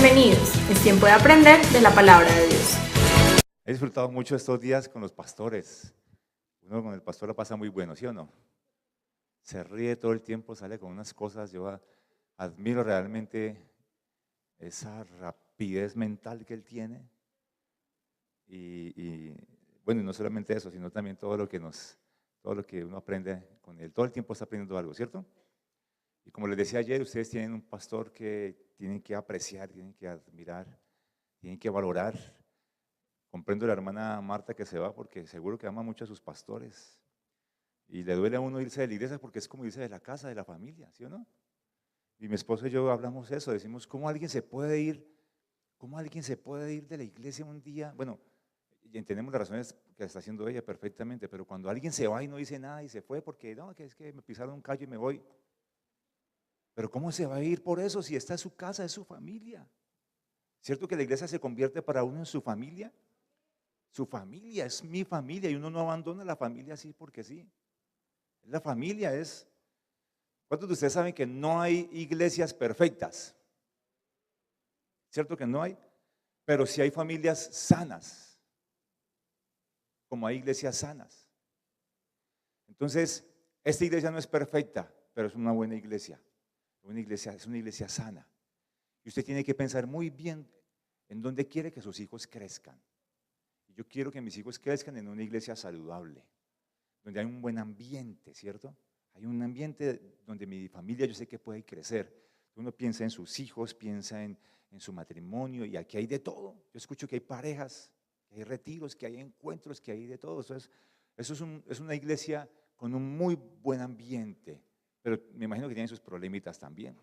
Bienvenidos, es tiempo de aprender de la palabra de Dios. He disfrutado mucho estos días con los pastores. Uno con el pastor la pasa muy bueno, ¿sí o no? Se ríe todo el tiempo, sale con unas cosas. Yo admiro realmente esa rapidez mental que él tiene. Bueno, y no solamente eso, sino también todo lo que uno aprende con él. Todo el tiempo está aprendiendo algo, ¿cierto? Y como les decía ayer, ustedes tienen un pastor que tienen que apreciar, tienen que admirar, tienen que valorar. Comprendo a la hermana Marta que se va porque seguro que ama mucho a sus pastores y le duele a uno irse de la iglesia porque es como irse de la casa, de la familia, ¿sí o no? Y mi esposo y yo hablamos eso, decimos, cómo alguien se puede ir de la iglesia un día? Bueno, y entendemos las razones que está haciendo ella perfectamente, pero cuando alguien se va y no dice nada y se fue porque no, que es que me pisaron un callo y me voy. Pero ¿cómo se va a ir por eso si está en su casa, es su familia? ¿Cierto que la iglesia se convierte para uno en su familia? Su familia es mi familia y uno no abandona la familia así porque sí. La familia es. ¿Cuántos de ustedes saben que no hay iglesias perfectas? ¿Cierto que no hay? Pero sí hay familias sanas, como hay iglesias sanas. Entonces, esta iglesia no es perfecta, pero es una buena iglesia. Es una iglesia sana. Y usted tiene que pensar muy bien en dónde quiere que sus hijos crezcan. Yo quiero que mis hijos crezcan en una iglesia saludable, donde hay un buen ambiente, ¿cierto? Hay un ambiente donde mi familia yo sé que puede crecer. Uno piensa en sus hijos, piensa en su matrimonio y aquí hay de todo. Yo escucho que hay parejas, que hay retiros, que hay encuentros, que hay de todo. Es una iglesia con un muy buen ambiente, pero me imagino que tienen sus problemitas también.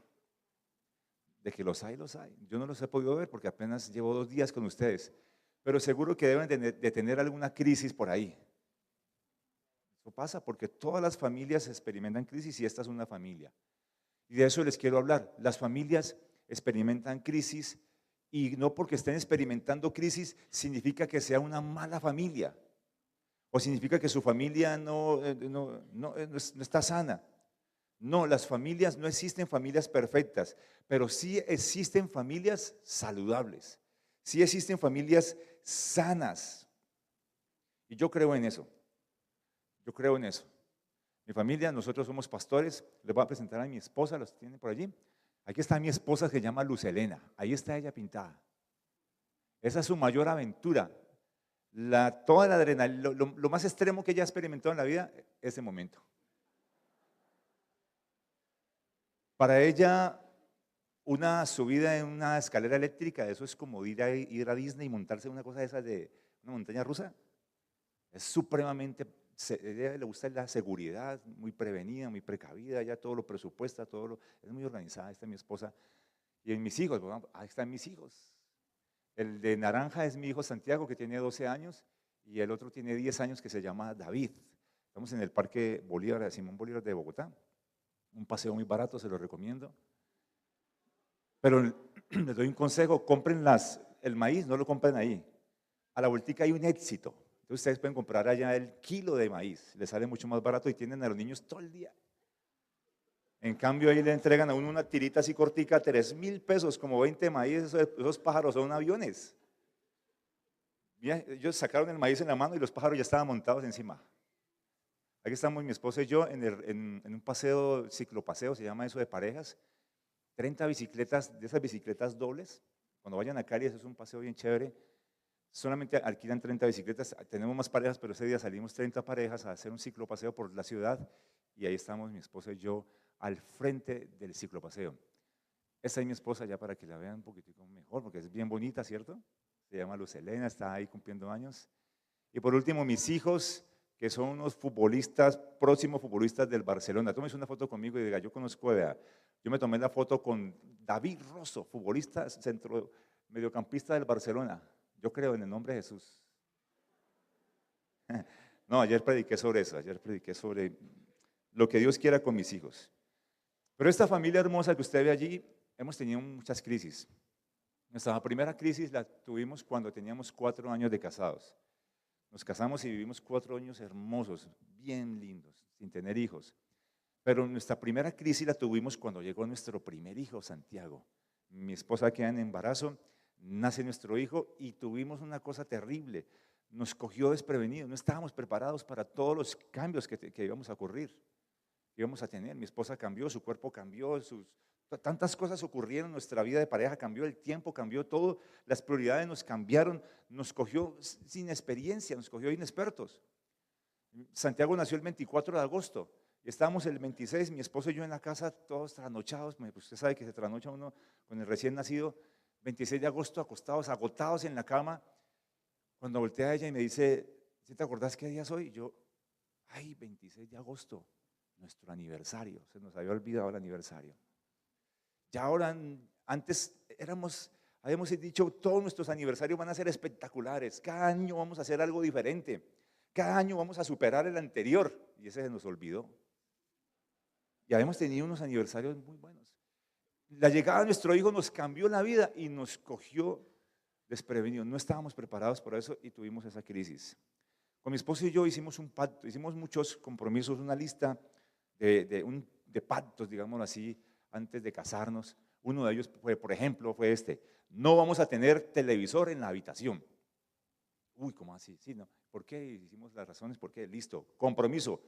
De que los hay, los hay. Yo no los he podido ver porque apenas llevo 2 días con ustedes, pero seguro que deben de tener alguna crisis por ahí. Eso pasa porque todas las familias experimentan crisis y esta es una familia. Y de eso les quiero hablar. Las familias experimentan crisis y no porque estén experimentando crisis significa que sea una mala familia o significa que su familia no está sana. No, las familias, no existen familias perfectas, pero sí existen familias saludables, sí existen familias sanas. Y yo creo en eso. Yo creo en eso. Mi familia, nosotros somos pastores. Les voy a presentar a mi esposa, los tienen por allí. Aquí está mi esposa, que se llama Luz Helena. Ahí está ella pintada. Esa es su mayor aventura. Toda la adrenalina, lo más extremo que ella ha experimentado en la vida, ese momento. Para ella, una subida en una escalera eléctrica, eso es como ir a Disney y montarse en una cosa de esas de una montaña rusa. Es supremamente, a ella le gusta la seguridad, muy prevenida, muy precavida, ya todo lo presupuesta, es muy organizada, esta es mi esposa. Y en mis hijos, bueno, ahí están mis hijos. El de naranja es mi hijo Santiago, que tiene 12 años, y el otro tiene 10 años, que se llama David. Estamos en el Parque Bolívar, Simón Bolívar de Bogotá. Un paseo muy barato, se lo recomiendo. Pero les doy un consejo, compren el maíz, no lo compren ahí. A la vueltica hay un éxito. Entonces ustedes pueden comprar allá el kilo de maíz, les sale mucho más barato y tienen a los niños todo el día. En cambio ahí le entregan a uno una tirita así cortica, 3.000 pesos, como 20 maíz, esos pájaros son aviones. Mira, ellos sacaron el maíz en la mano y los pájaros ya estaban montados encima. Aquí estamos mi esposa y yo en un paseo, ciclopaseo, se llama eso de parejas. 30 bicicletas, de esas bicicletas dobles. Cuando vayan a Cali, eso es un paseo bien chévere. Solamente alquilan 30 bicicletas, tenemos más parejas, pero ese día salimos 30 parejas a hacer un ciclopaseo por la ciudad y ahí estamos mi esposa y yo al frente del ciclopaseo. Esta es mi esposa ya para que la vean un poquitico mejor, porque es bien bonita, ¿cierto? Se llama Luz Helena, está ahí cumpliendo años. Y por último, mis hijos, que son unos futbolistas, próximos futbolistas del Barcelona. Tómese una foto conmigo y diga, yo me tomé la foto con David Rosso, futbolista mediocampista del Barcelona. Yo creo en el nombre de Jesús. No, ayer prediqué sobre eso, ayer prediqué sobre lo que Dios quiera con mis hijos. Pero esta familia hermosa que usted ve allí, hemos tenido muchas crisis. Nuestra primera crisis la tuvimos cuando teníamos 4 años de casados. Nos casamos y vivimos 4 años hermosos, bien lindos, sin tener hijos. Pero nuestra primera crisis la tuvimos cuando llegó nuestro primer hijo, Santiago. mi esposa queda en embarazo, nace nuestro hijo y tuvimos una cosa terrible. Nos cogió desprevenidos, no estábamos preparados para todos los cambios que íbamos a ocurrir, que íbamos a tener. Mi esposa cambió, su cuerpo cambió, tantas cosas ocurrieron, nuestra vida de pareja cambió, el tiempo cambió, todo, las prioridades nos cambiaron, nos cogió sin experiencia, nos cogió inexpertos. Santiago nació el 24 de agosto, estábamos el 26, mi esposo y yo en la casa, todos trasnochados, pues usted sabe que se trasnocha uno con el recién nacido, 26 de agosto, acostados, agotados en la cama, cuando voltea a ella y me dice, ¿sí te acordás qué día es hoy? Y yo, ay, 26 de agosto, nuestro aniversario, se nos había olvidado el aniversario. Ya ahora, antes habíamos dicho, todos nuestros aniversarios van a ser espectaculares, cada año vamos a hacer algo diferente, cada año vamos a superar el anterior, y ese se nos olvidó. Y habíamos tenido unos aniversarios muy buenos. La llegada de nuestro hijo nos cambió la vida y nos cogió desprevenidos, no estábamos preparados por eso y tuvimos esa crisis. Con mi esposo y yo hicimos un pacto, hicimos muchos compromisos, una lista de pactos, digámoslo así, antes de casarnos. Uno de ellos fue, por ejemplo, fue este: no vamos a tener televisor en la habitación. Uy, ¿cómo así? Sí, no. ¿Por qué? Hicimos las razones, ¿por qué? Listo, compromiso.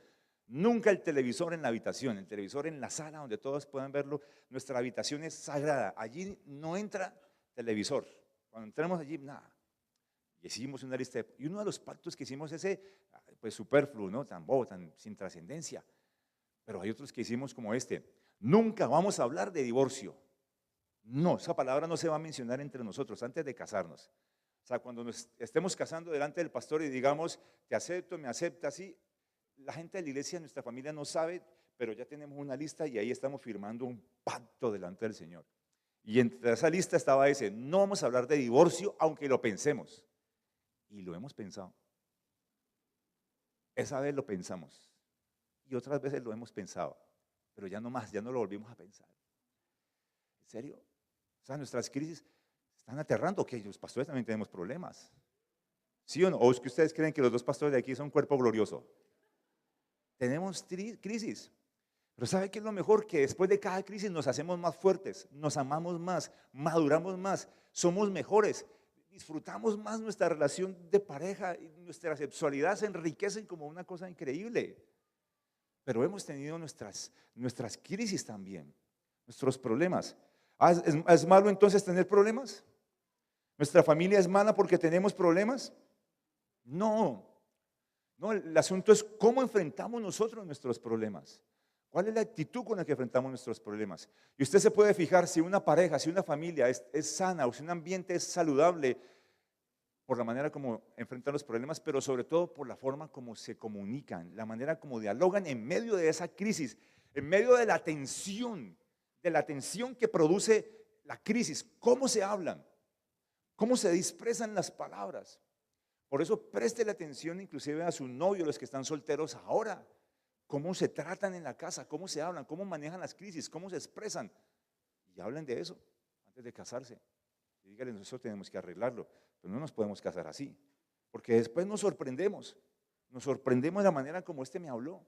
Nunca el televisor en la habitación, el televisor en la sala donde todos puedan verlo. Nuestra habitación es sagrada, allí no entra televisor. Cuando entramos allí, nada. Y hicimos una lista, y uno de los pactos que hicimos ese, pues superfluo, ¿no? Tan bobo, tan sin trascendencia. Pero hay otros que hicimos como este: nunca vamos a hablar de divorcio. No, esa palabra no se va a mencionar entre nosotros antes de casarnos. O sea, cuando nos estemos casando delante del pastor y digamos, te acepto, me aceptas, sí, la gente de la iglesia, nuestra familia no sabe, pero ya tenemos una lista y ahí estamos firmando un pacto delante del Señor. Y entre esa lista estaba ese: no vamos a hablar de divorcio aunque lo pensemos. Y lo hemos pensado. Esa vez lo pensamos y otras veces lo hemos pensado, pero ya no más, ya no lo volvimos a pensar. ¿En serio? O sea, nuestras crisis están aterrando, que los pastores también tenemos problemas. ¿Sí o no? ¿O es que ustedes creen que los dos pastores de aquí son un cuerpo glorioso? Tenemos crisis. Pero ¿sabe qué es lo mejor? Que después de cada crisis nos hacemos más fuertes, nos amamos más, maduramos más, somos mejores, disfrutamos más nuestra relación de pareja y nuestra sexualidad se enriquecen como una cosa increíble. Pero hemos tenido nuestras crisis también, nuestros problemas. ¿Es malo entonces tener problemas? ¿Nuestra familia es mala porque tenemos problemas? No, el asunto es cómo enfrentamos nosotros nuestros problemas. ¿Cuál es la actitud con la que enfrentamos nuestros problemas? Y usted se puede fijar si una pareja, si una familia es sana o si un ambiente es saludable por la manera como enfrentan los problemas, pero sobre todo por la forma como se comunican, la manera como dialogan en medio de esa crisis, en medio de la tensión que produce la crisis. ¿Cómo se hablan? ¿Cómo se expresan las palabras? Por eso preste atención inclusive a su novio, los que están solteros ahora. Cómo se tratan en la casa, cómo se hablan, cómo manejan las crisis, cómo se expresan. Y hablen de eso antes de casarse. Y díganle, nosotros tenemos que arreglarlo, pero no nos podemos casar así. Porque después nos sorprendemos de la manera como este me habló.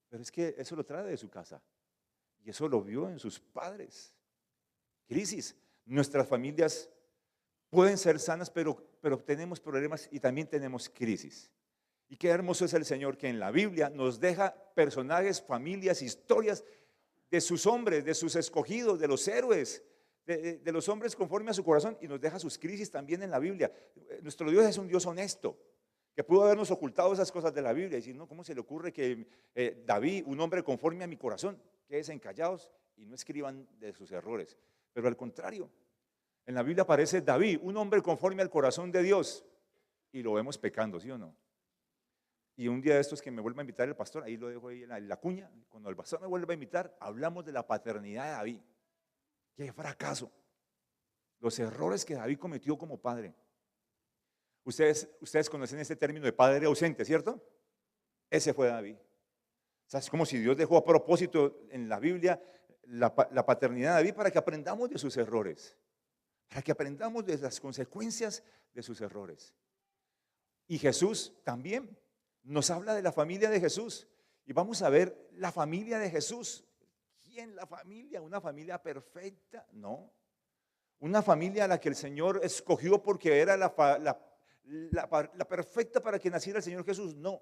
Pero es que eso lo trae de su casa. Y eso lo vio en sus padres. Crisis. Nuestras familias pueden ser sanas, pero tenemos problemas y también tenemos crisis. Y qué hermoso es el Señor, que en la Biblia nos deja personajes, familias, historias de sus hombres, de sus escogidos, de los héroes, de los hombres conforme a su corazón, y nos deja sus crisis también en la Biblia. Nuestro Dios es un Dios honesto, que pudo habernos ocultado esas cosas de la Biblia y decir, no, ¿cómo se le ocurre que David, un hombre conforme a mi corazón, quédense callados y no escriban de sus errores? Pero al contrario, en la Biblia aparece David, un hombre conforme al corazón de Dios, y lo vemos pecando, ¿sí o no? Y un día de estos que me vuelva a invitar el pastor, ahí lo dejo ahí en la cuña, cuando el pastor me vuelva a invitar, hablamos de la paternidad de David. ¡Qué fracaso! Los errores que David cometió como padre. Ustedes conocen este término de padre ausente, ¿cierto? Ese fue David. O sea, es como si Dios dejó a propósito en la Biblia la paternidad de David para que aprendamos de sus errores, para que aprendamos de las consecuencias de sus errores. Y Jesús también nos habla de la familia de Jesús. Y vamos a ver la familia de Jesús. ¿Quién? La familia, una familia perfecta, no. Una familia a la que el Señor escogió porque era la perfecta para que naciera el Señor Jesús, no.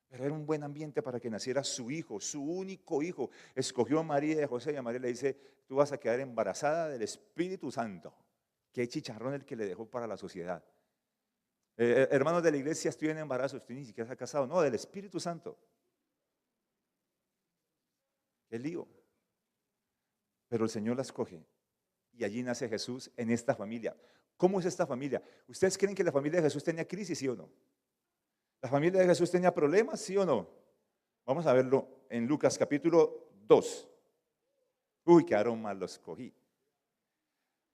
Pero era un buen ambiente para que naciera su hijo, su único hijo. Escogió a María y a José, y a María le dice: tú vas a quedar embarazada del Espíritu Santo. Qué chicharrón el que le dejó para la sociedad. Hermanos de la iglesia, estoy en embarazo, usted ni siquiera se ha casado. No, del Espíritu Santo. Qué lío. Pero el Señor la escoge y allí nace Jesús en esta familia. ¿Cómo es esta familia? ¿Ustedes creen que la familia de Jesús tenía crisis, sí o no? ¿La familia de Jesús tenía problemas, sí o no? Vamos a verlo en Lucas capítulo 2. Uy, qué aroma los escogí.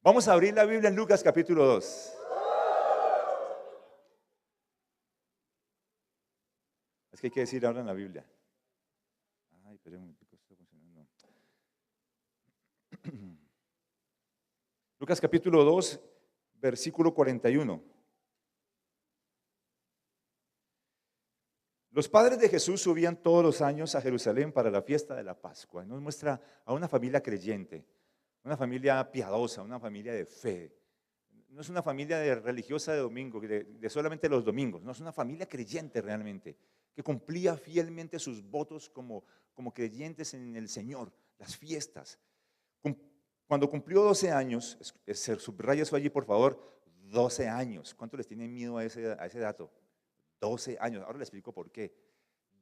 Vamos a abrir la Biblia en Lucas capítulo 2. Es que hay que decir ahora en la Biblia. Ay, pero un pico está funcionando. Lucas capítulo 2, versículo 41. Los padres de Jesús subían todos los años a Jerusalén para la fiesta de la Pascua. Nos muestra a una familia creyente, una familia piadosa, una familia de fe. No es una familia religiosa de domingo, de solamente los domingos. No, es una familia creyente realmente, que cumplía fielmente sus votos como creyentes en el Señor, las fiestas. Cuando cumplió 12 años, subraya eso allí por favor, 12 años. ¿Cuánto les tienen miedo a ese dato? 12 años, ahora les explico por qué.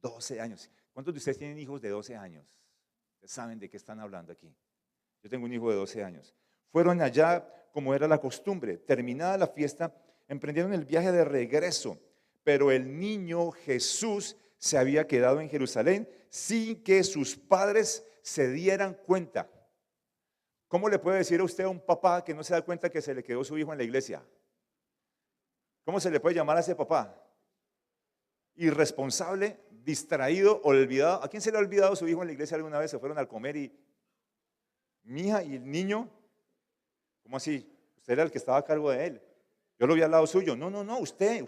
12 años. ¿Cuántos de ustedes tienen hijos de 12 años? Ustedes saben de qué están hablando aquí. Yo tengo un hijo de 12 años. Fueron allá como era la costumbre. Terminada la fiesta, emprendieron el viaje de regreso. Pero el niño Jesús se había quedado en Jerusalén sin que sus padres se dieran cuenta. ¿Cómo le puede decir a usted a un papá que no se da cuenta que se le quedó su hijo en la iglesia? ¿Cómo se le puede llamar a ese papá? Irresponsable, distraído, olvidado. ¿A quién se le ha olvidado su hijo en la iglesia alguna vez? Se fueron a comer y mi hija y el niño, ¿cómo así? Usted era el que estaba a cargo de él. Yo lo vi al lado suyo. No, usted.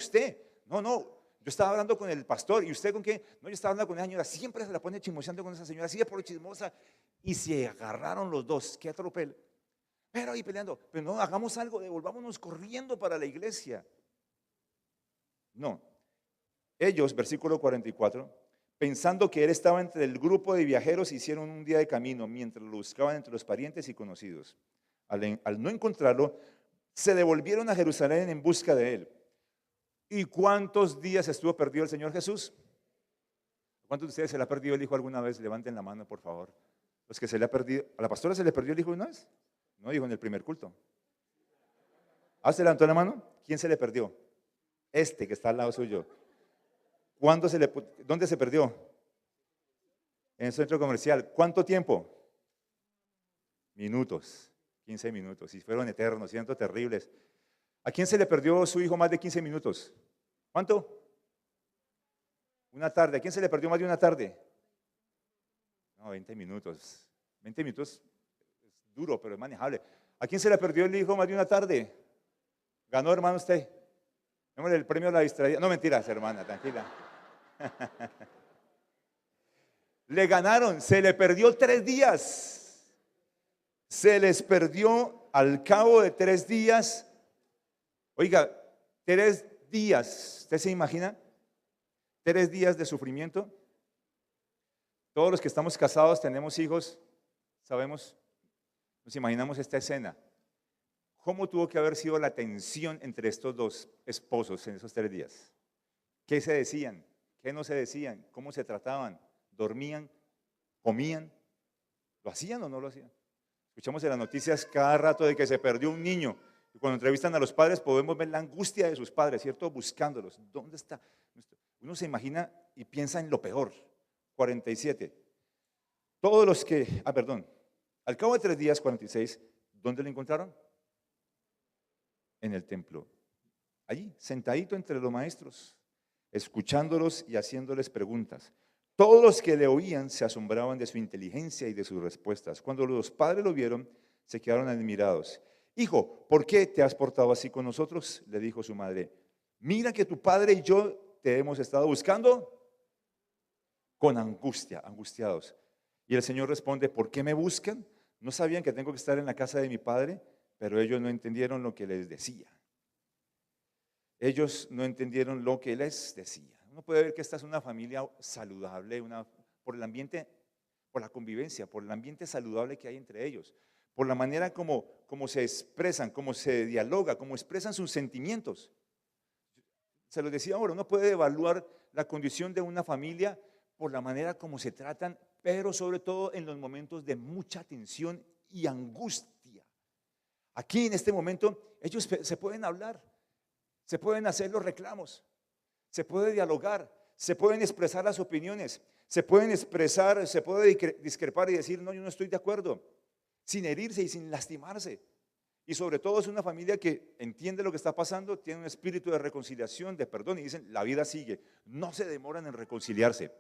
No, yo estaba hablando con el pastor. ¿Y usted con qué? No, yo estaba hablando con esa señora. Siempre se la pone chismoseando con esa señora, así de por chismosa. Y se agarraron los dos. Qué atropel. Pero ahí peleando. Pero no, hagamos algo, devolvámonos corriendo para la iglesia. No. Ellos, versículo 44, pensando que él estaba entre el grupo de viajeros, hicieron un día de camino mientras lo buscaban entre los parientes y conocidos. Al no encontrarlo, se devolvieron a Jerusalén en busca de él. ¿Y cuántos días estuvo perdido el Señor Jesús? ¿Cuántos de ustedes se le ha perdido el hijo alguna vez? Levanten la mano, por favor. Los que se le ha perdido. ¿A la pastora se le perdió el hijo una vez? No, dijo en el primer culto. ¿Ah, se levantó la mano? ¿Quién se le perdió? Este que está al lado suyo. ¿Dónde se perdió? En el centro comercial. ¿Cuánto tiempo? Minutos, 15 minutos. Y fueron eternos, siento terribles. ¿A quién se le perdió su hijo más de 15 minutos? ¿Cuánto? Una tarde. ¿A quién se le perdió más de una tarde? No, 20 minutos. 20 minutos es duro, pero es manejable. ¿A quién se le perdió el hijo más de una tarde? ¿Ganó, hermano, usted? Démosle el premio a la distraída. No, mentiras, hermana, tranquila. Le ganaron, se le perdió 3 días. Se les perdió al cabo de 3 días. Oiga, 3 días, ¿usted se imagina? 3 días de sufrimiento. Todos los que estamos casados, tenemos hijos, sabemos, nos imaginamos esta escena. ¿Cómo tuvo que haber sido la tensión entre estos dos esposos en esos 3 días? ¿Qué se decían? ¿Qué no se decían? ¿Cómo se trataban? ¿Dormían? ¿Comían? ¿Lo hacían o no lo hacían? Escuchamos en las noticias cada rato de que se perdió un niño. Y cuando entrevistan a los padres podemos ver la angustia de sus padres, ¿cierto? Buscándolos. ¿Dónde está? Uno se imagina y piensa en lo peor. 47. Todos los que, al cabo de 3 días, 46, ¿dónde lo encontraron? En el templo. Allí, sentadito entre los maestros, escuchándolos y haciéndoles preguntas. Todos los que le oían se asombraban de su inteligencia y de sus respuestas. Cuando los padres lo vieron, se quedaron admirados. Hijo, ¿por qué te has portado así con nosotros? Le dijo su madre. Mira que tu padre y yo te hemos estado buscando con angustia, angustiados. Y el Señor responde, ¿por qué me buscan? No sabían que tengo que estar en la casa de mi Padre, pero ellos no entendieron lo que les decía. Ellos no entendieron lo que les decía. Uno puede ver que esta es una familia saludable, por el ambiente, por la convivencia, por el ambiente saludable que hay entre ellos, por la manera como se expresan, cómo se dialoga, cómo expresan sus sentimientos. Se lo decía ahora, uno puede evaluar la condición de una familia por la manera como se tratan, pero sobre todo en los momentos de mucha tensión y angustia. Aquí en este momento ellos se pueden hablar, se pueden hacer los reclamos, se puede dialogar, se pueden expresar las opiniones, se pueden expresar, se puede discrepar y decir, no, yo no estoy de acuerdo, sin herirse y sin lastimarse. Y sobre todo es una familia que entiende lo que está pasando, tiene un espíritu de reconciliación, de perdón, y dicen, la vida sigue, no se demoran en reconciliarse.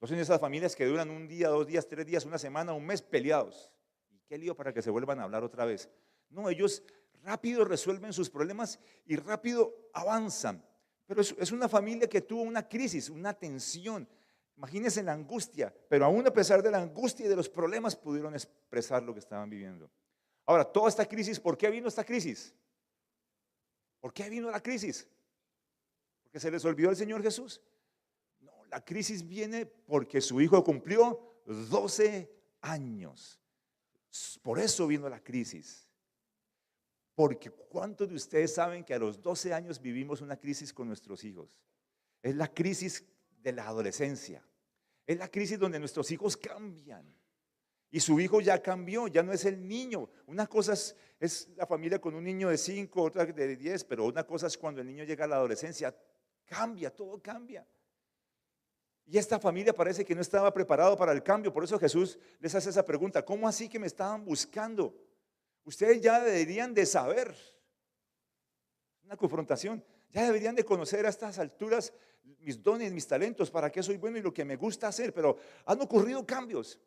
No son esas familias que duran un día, 2 días, 3 días, una semana, un mes peleados. ¿Y qué lío para que se vuelvan a hablar otra vez? No, ellos rápido resuelven sus problemas y rápido avanzan. Pero es una familia que tuvo una crisis, una tensión. Imagínense la angustia, pero aún a pesar de la angustia y de los problemas pudieron expresar lo que estaban viviendo. Ahora, toda esta crisis, ¿por qué vino esta crisis? ¿Por qué vino la crisis? ¿Porque se les olvidó el Señor Jesús? No, la crisis viene porque su hijo cumplió 12 años. Por eso vino la crisis. Porque ¿cuántos de ustedes saben que a los 12 años vivimos una crisis con nuestros hijos? Es la crisis de la adolescencia. Es la crisis donde nuestros hijos cambian. Y su hijo ya cambió, ya no es el niño. Una cosa es la familia con un niño de 5, otra de 10, pero una cosa es cuando el niño llega a la adolescencia. Cambia, todo cambia. Y esta familia parece que no estaba preparado para el cambio. Por eso Jesús les hace esa pregunta: ¿cómo así que me estaban buscando? Ustedes ya deberían de saber. Una confrontación. Ya deberían de conocer a estas alturas mis dones, mis talentos, para qué soy bueno y lo que me gusta hacer. Pero han ocurrido cambios.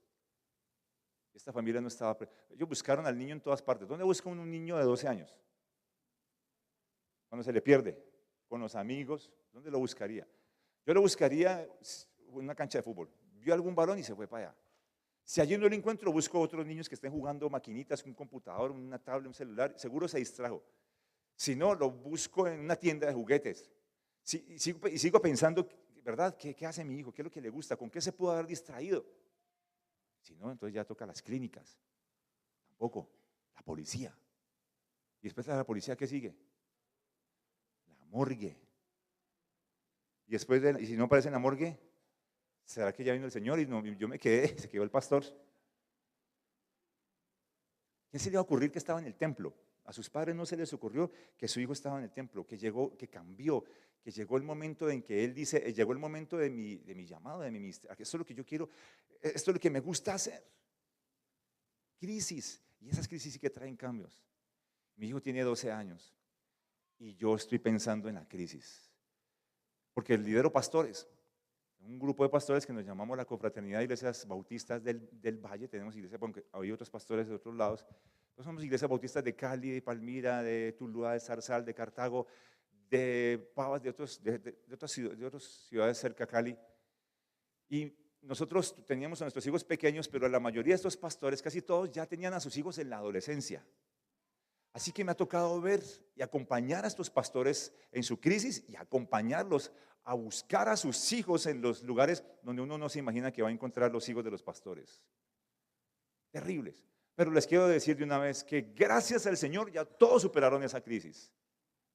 Esta familia no estaba. Ellos buscaron al niño en todas partes. ¿Dónde busca un niño de 12 años? Cuando se le pierde, con los amigos, ¿dónde lo buscaría? Yo lo buscaría en una cancha de fútbol. Vio algún balón y se fue para allá. Si allí no lo encuentro, busco otros niños que estén jugando maquinitas, un computador, una tablet, un celular. Seguro se distrajo. Si no, lo busco en una tienda de juguetes. Y sigo pensando, ¿verdad? ¿Qué hace mi hijo? ¿Qué es lo que le gusta? ¿Con qué se pudo haber distraído? Si no, entonces ya toca las clínicas. Tampoco. La policía. Y después de la policía, ¿qué sigue? La morgue. Y después, y si no aparece en la morgue, ¿será que ya vino el Señor? Y no, yo me quedé, se quedó el pastor. ¿Quién se le iba a ocurrir que estaba en el templo? A sus padres no se les ocurrió que su hijo estaba en el templo, que llegó, que cambió, que llegó el momento en que él dice, llegó el momento de mi llamado, de mi ministerio. Esto es lo que yo quiero, esto es lo que me gusta hacer. Crisis, y esas crisis sí que traen cambios. Mi hijo tiene 12 años y yo estoy pensando en la crisis, porque lidero pastores, un grupo de pastores que nos llamamos la Confraternidad de Iglesias Bautistas del Valle. Tenemos iglesias, aunque hay otros pastores de otros lados. Nosotros somos iglesias bautistas de Cali, de Palmira, de Tuluá, de Zarzal, de Cartago, de Pavas, de otras ciudades cerca a Cali. Y nosotros teníamos a nuestros hijos pequeños, pero la mayoría de estos pastores, casi todos, ya tenían a sus hijos en la adolescencia. Así que me ha tocado ver y acompañar a estos pastores en su crisis y acompañarlos a buscar a sus hijos en los lugares donde uno no se imagina que va a encontrar los hijos de los pastores. Terribles. Pero les quiero decir de una vez que gracias al Señor ya todos superaron esa crisis.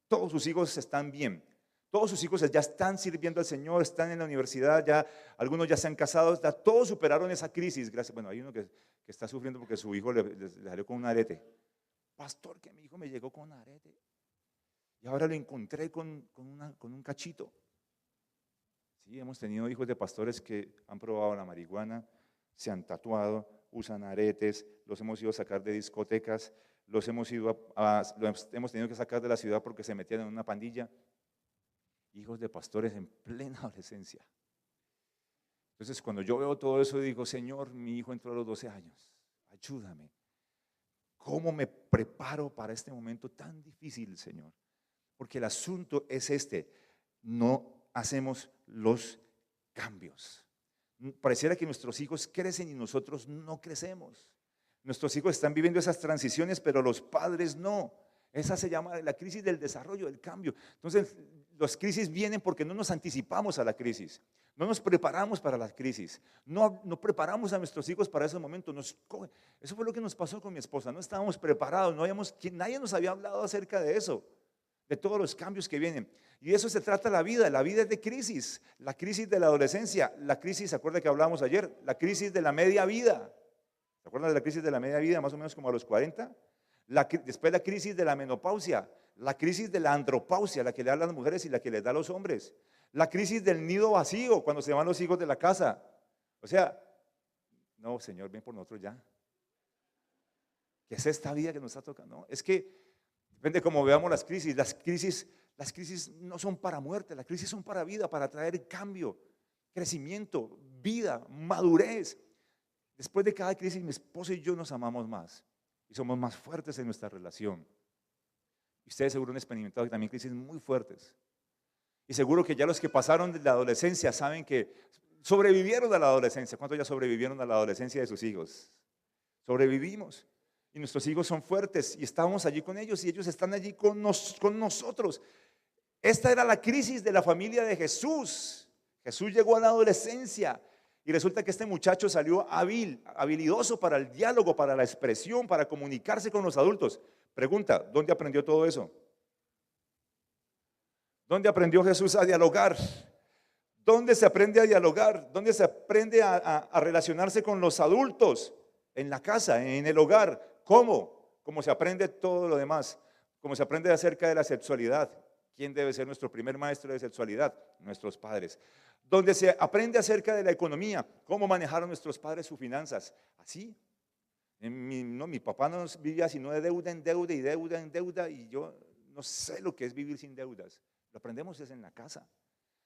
Todos sus hijos están bien. Todos sus hijos ya están sirviendo al Señor, están en la universidad, ya algunos ya se han casado, ya todos superaron esa crisis. Gracias. Bueno, hay uno que está sufriendo porque su hijo le salió con un arete. Pastor, que mi hijo me llegó con un arete y ahora lo encontré con un cachito. Sí, hemos tenido hijos de pastores que han probado la marihuana, se han tatuado, usan aretes, los hemos ido a sacar de discotecas, los hemos tenido que sacar de la ciudad porque se metían en una pandilla. Hijos de pastores en plena adolescencia. Entonces, cuando yo veo todo eso, digo, Señor, mi hijo entró a los 12 años, ayúdame. ¿Cómo me preparo para este momento tan difícil, Señor? Porque el asunto es no hacemos los cambios. Pareciera que nuestros hijos crecen y nosotros no crecemos. Nuestros hijos están viviendo esas transiciones, pero los padres no. Esa se llama la crisis del desarrollo, del cambio. Entonces, las crisis vienen porque no nos anticipamos a la crisis. No nos preparamos para la crisis. No preparamos a nuestros hijos para ese momento. Eso fue lo que nos pasó con mi esposa. No estábamos preparados. Nadie nos había hablado acerca de eso, de todos los cambios que vienen. Y de eso se trata la vida. La vida es de crisis. La crisis de la adolescencia. La crisis, ¿se acuerda que hablábamos ayer? La crisis de la media vida. ¿Se acuerdan de la crisis de la media vida? Más o menos como a los 40. Después la crisis de la menopausia. La crisis de la andropausia, la que le da a las mujeres y la que les da a los hombres. La crisis del nido vacío, cuando se van los hijos de la casa. O sea, no, Señor, ven por nosotros ya. ¿Qué es esta vida que nos está tocando? No, es que depende de cómo veamos las crisis. Las crisis no son para muerte, las crisis son para vida, para traer cambio, crecimiento, vida, madurez. Después de cada crisis, mi esposo y yo nos amamos más y somos más fuertes en nuestra relación. Y ustedes seguro han experimentado también crisis muy fuertes. Y seguro que ya los que pasaron de la adolescencia saben que sobrevivieron a la adolescencia. ¿Cuántos ya sobrevivieron a la adolescencia de sus hijos? Sobrevivimos. Y nuestros hijos son fuertes y estábamos allí con ellos y ellos están allí con nosotros. Esta era la crisis de la familia de Jesús. Jesús llegó a la adolescencia y resulta que este muchacho salió habilidoso para el diálogo, para la expresión, para comunicarse con los adultos. Pregunta, ¿dónde aprendió todo eso? ¿Dónde aprendió Jesús a dialogar? ¿Dónde se aprende a dialogar? ¿Dónde se aprende a relacionarse con los adultos? En la casa, en el hogar. ¿Cómo? Como se aprende todo lo demás. Como se aprende acerca de la sexualidad. ¿Quién debe ser nuestro primer maestro de sexualidad? Nuestros padres. Donde se aprende acerca de la economía. ¿Cómo manejaron nuestros padres sus finanzas? Así. Mi papá no vivía sino de deuda en deuda y deuda en deuda. Y yo no sé lo que es vivir sin deudas. Lo aprendemos es en la casa,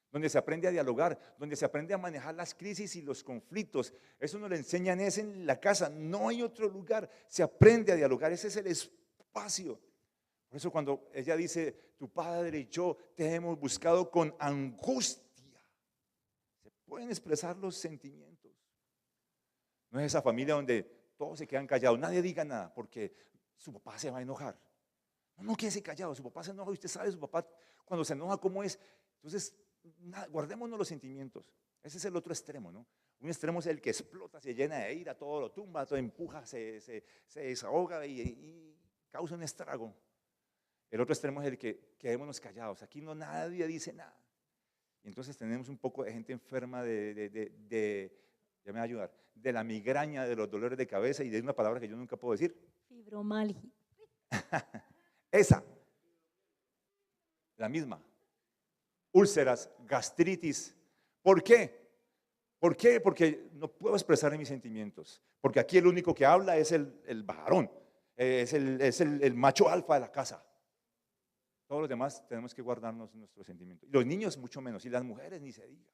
donde se aprende a dialogar, donde se aprende a manejar las crisis y los conflictos. Eso nos lo enseñan es en la casa, no hay otro lugar. Se aprende a dialogar, ese es el espacio. Por eso cuando ella dice, tu padre y yo te hemos buscado con angustia, se pueden expresar los sentimientos. No es esa familia donde todos se quedan callados, nadie diga nada porque su papá se va a enojar. No quédese callado, su papá se enoja y usted sabe su papá cuando se enoja cómo es. Entonces, guardémonos los sentimientos. Ese es el otro extremo, ¿no? Un extremo es el que explota, se llena de ira, todo lo tumba, todo empuja, se desahoga y causa un estrago. El otro extremo es el que quedémonos callados. Aquí nadie dice nada. Y entonces tenemos un poco de gente enferma ya me va a ayudar, de la migraña, de los dolores de cabeza y de una palabra que yo nunca puedo decir. Fibromialgia. Esa, la misma. Úlceras, gastritis. ¿Por qué? ¿Por qué? Porque no puedo expresar mis sentimientos. Porque aquí el único que habla es el varón, es el macho alfa de la casa. Todos los demás tenemos que guardarnos nuestros sentimientos. Los niños mucho menos, y las mujeres ni se diga.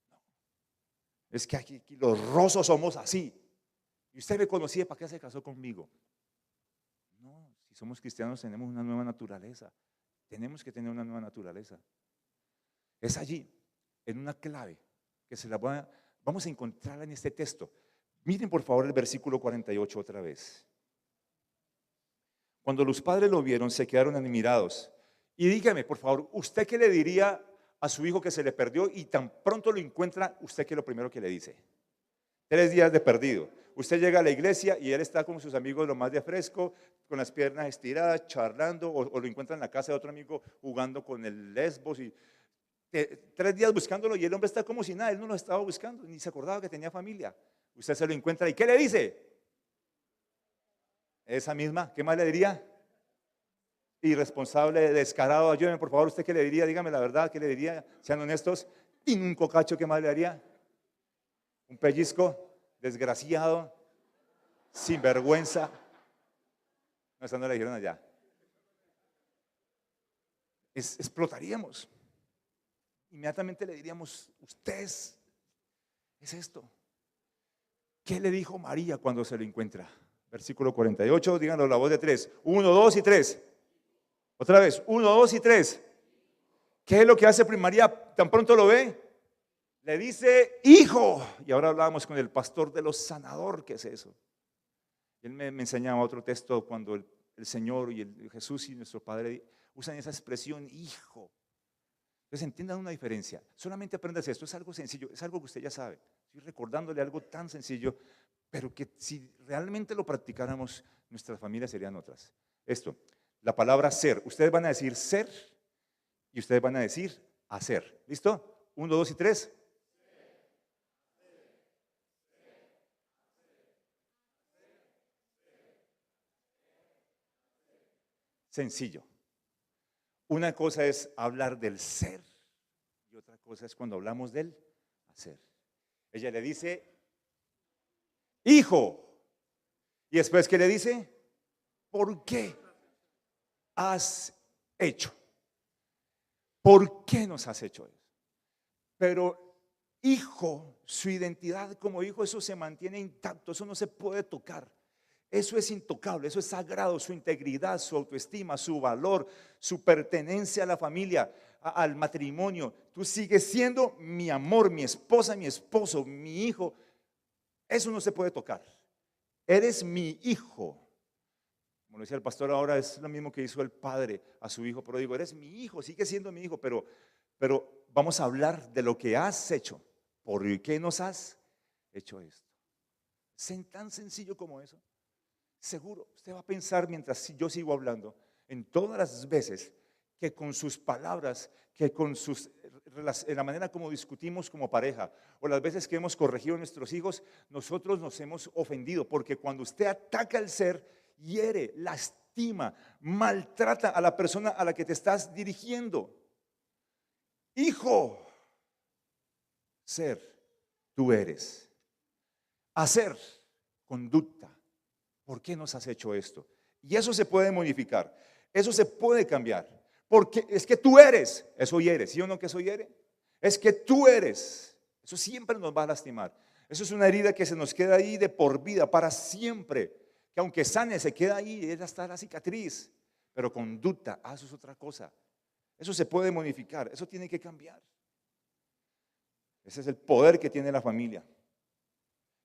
No. Es que aquí los rosos somos así. Y usted me conocía, ¿para qué se casó conmigo? No, si somos cristianos tenemos una nueva naturaleza. Tenemos que tener una nueva naturaleza. Es allí, en una clave, que vamos a encontrarla en este texto. Miren por favor el versículo 48 otra vez. Cuando los padres lo vieron, se quedaron admirados. Y dígame, por favor, ¿usted qué le diría a su hijo que se le perdió y tan pronto lo encuentra, usted qué es lo primero que le dice? 3 días de perdido. Usted llega a la iglesia y él está con sus amigos lo más de fresco, con las piernas estiradas, charlando, o lo encuentra en la casa de otro amigo jugando con el Lesbos. Y 3 días buscándolo y el hombre está como si nada, él no lo estaba buscando, ni se acordaba que tenía familia. Usted se lo encuentra y ¿qué le dice? Esa misma, ¿qué más le diría? Irresponsable, descarado. Ayúdeme por favor, ¿usted qué le diría? Dígame la verdad, ¿qué le diría? Sean honestos. ¿Y un cocacho qué más le haría? Un pellizco, desgraciado, sinvergüenza. No, esa no le dijeron allá. Explotaríamos. Inmediatamente le diríamos, usted es esto. ¿Qué le dijo María cuando se lo encuentra? Versículo 48, díganlo la voz de 3. 1, 2 y 3. Otra vez, 1, 2 y 3. ¿Qué es lo que hace María tan pronto lo ve? Le dice hijo. Y ahora hablábamos con el pastor de los sanador, ¿qué es eso? Él me enseñaba otro texto cuando el Señor y el Jesús y nuestro Padre usan esa expresión hijo. Entonces entiendan una diferencia. Solamente aprendas esto, es algo sencillo, es algo que usted ya sabe. Estoy recordándole algo tan sencillo, pero que si realmente lo practicáramos, nuestras familias serían otras. Esto, la palabra ser. Ustedes van a decir ser y ustedes van a decir hacer. ¿Listo? 1, 2 y 3. Sencillo. Una cosa es hablar del ser y otra cosa es cuando hablamos del hacer. Ella le dice, hijo. Y después, ¿qué le dice? ¿Por qué has hecho? ¿Por qué nos has hecho eso? Pero hijo, su identidad como hijo, eso se mantiene intacto, eso no se puede tocar. Eso es intocable, eso es sagrado, su integridad, su autoestima, su valor, su pertenencia a la familia, al matrimonio. Tú sigues siendo mi amor, mi esposa, mi esposo, mi hijo. Eso no se puede tocar. Eres mi hijo. Como lo decía el pastor ahora, es lo mismo que hizo el padre a su hijo pródigo. Eres mi hijo, sigue siendo mi hijo, pero vamos a hablar de lo que has hecho. ¿Por qué nos has hecho esto? Es tan sencillo como eso. Seguro, usted va a pensar mientras yo sigo hablando en todas las veces que con sus palabras, que con en la manera como discutimos como pareja, o las veces que hemos corregido a nuestros hijos, nosotros nos hemos ofendido, porque cuando usted ataca el ser, hiere, lastima, maltrata a la persona a la que te estás dirigiendo. Hijo, ser, tú eres. Hacer, conducta. ¿Por qué nos has hecho esto? Y eso se puede modificar, eso se puede cambiar, porque es que tú eres, eso hiere, ¿sí o no que eso hiere? Es que tú eres, eso siempre nos va a lastimar, eso es una herida que se nos queda ahí de por vida, para siempre, que aunque sane se queda ahí, ya está la cicatriz, pero conducta, eso es otra cosa, eso se puede modificar, eso tiene que cambiar. Ese es el poder que tiene la familia.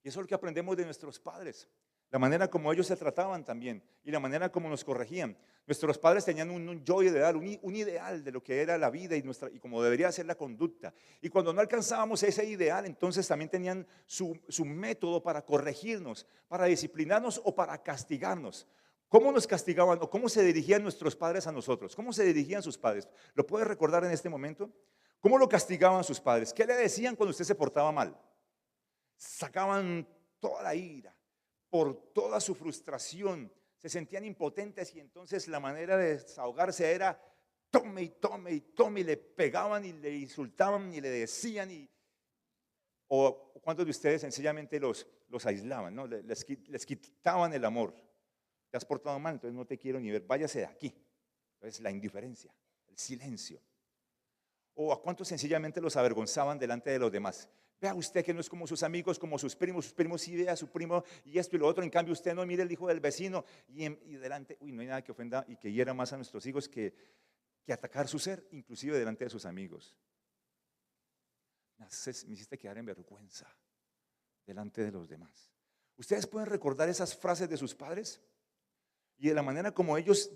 Y eso es lo que aprendemos de nuestros padres. La manera como ellos se trataban también y la manera como nos corregían. Nuestros padres tenían un yo ideal, un ideal de lo que era la vida y como debería ser la conducta. Y cuando no alcanzábamos ese ideal, entonces también tenían su método para corregirnos, para disciplinarnos o para castigarnos. ¿Cómo nos castigaban o cómo se dirigían nuestros padres a nosotros? ¿Cómo se dirigían sus padres? ¿Lo puede recordar en este momento? ¿Cómo lo castigaban sus padres? ¿Qué le decían cuando usted se portaba mal? Sacaban toda la ira, por toda su frustración, se sentían impotentes y entonces la manera de desahogarse era tome y tome y tome, y le pegaban y le insultaban y le decían o cuántos de ustedes sencillamente los aislaban, ¿no? Les quitaban el amor. Te has portado mal, entonces no te quiero ni ver, váyase de aquí. Entonces la indiferencia, el silencio. O a cuántos sencillamente los avergonzaban delante de los demás. Vea usted que no es como sus amigos, como sus primos sí ve a su primo y esto y lo otro, en cambio usted no, mire el hijo del vecino y delante, no hay nada que ofenda y que hiera más a nuestros hijos que atacar su ser, inclusive delante de sus amigos. Me hiciste quedar en vergüenza delante de los demás. ¿Ustedes pueden recordar esas frases de sus padres? Y de la manera como ellos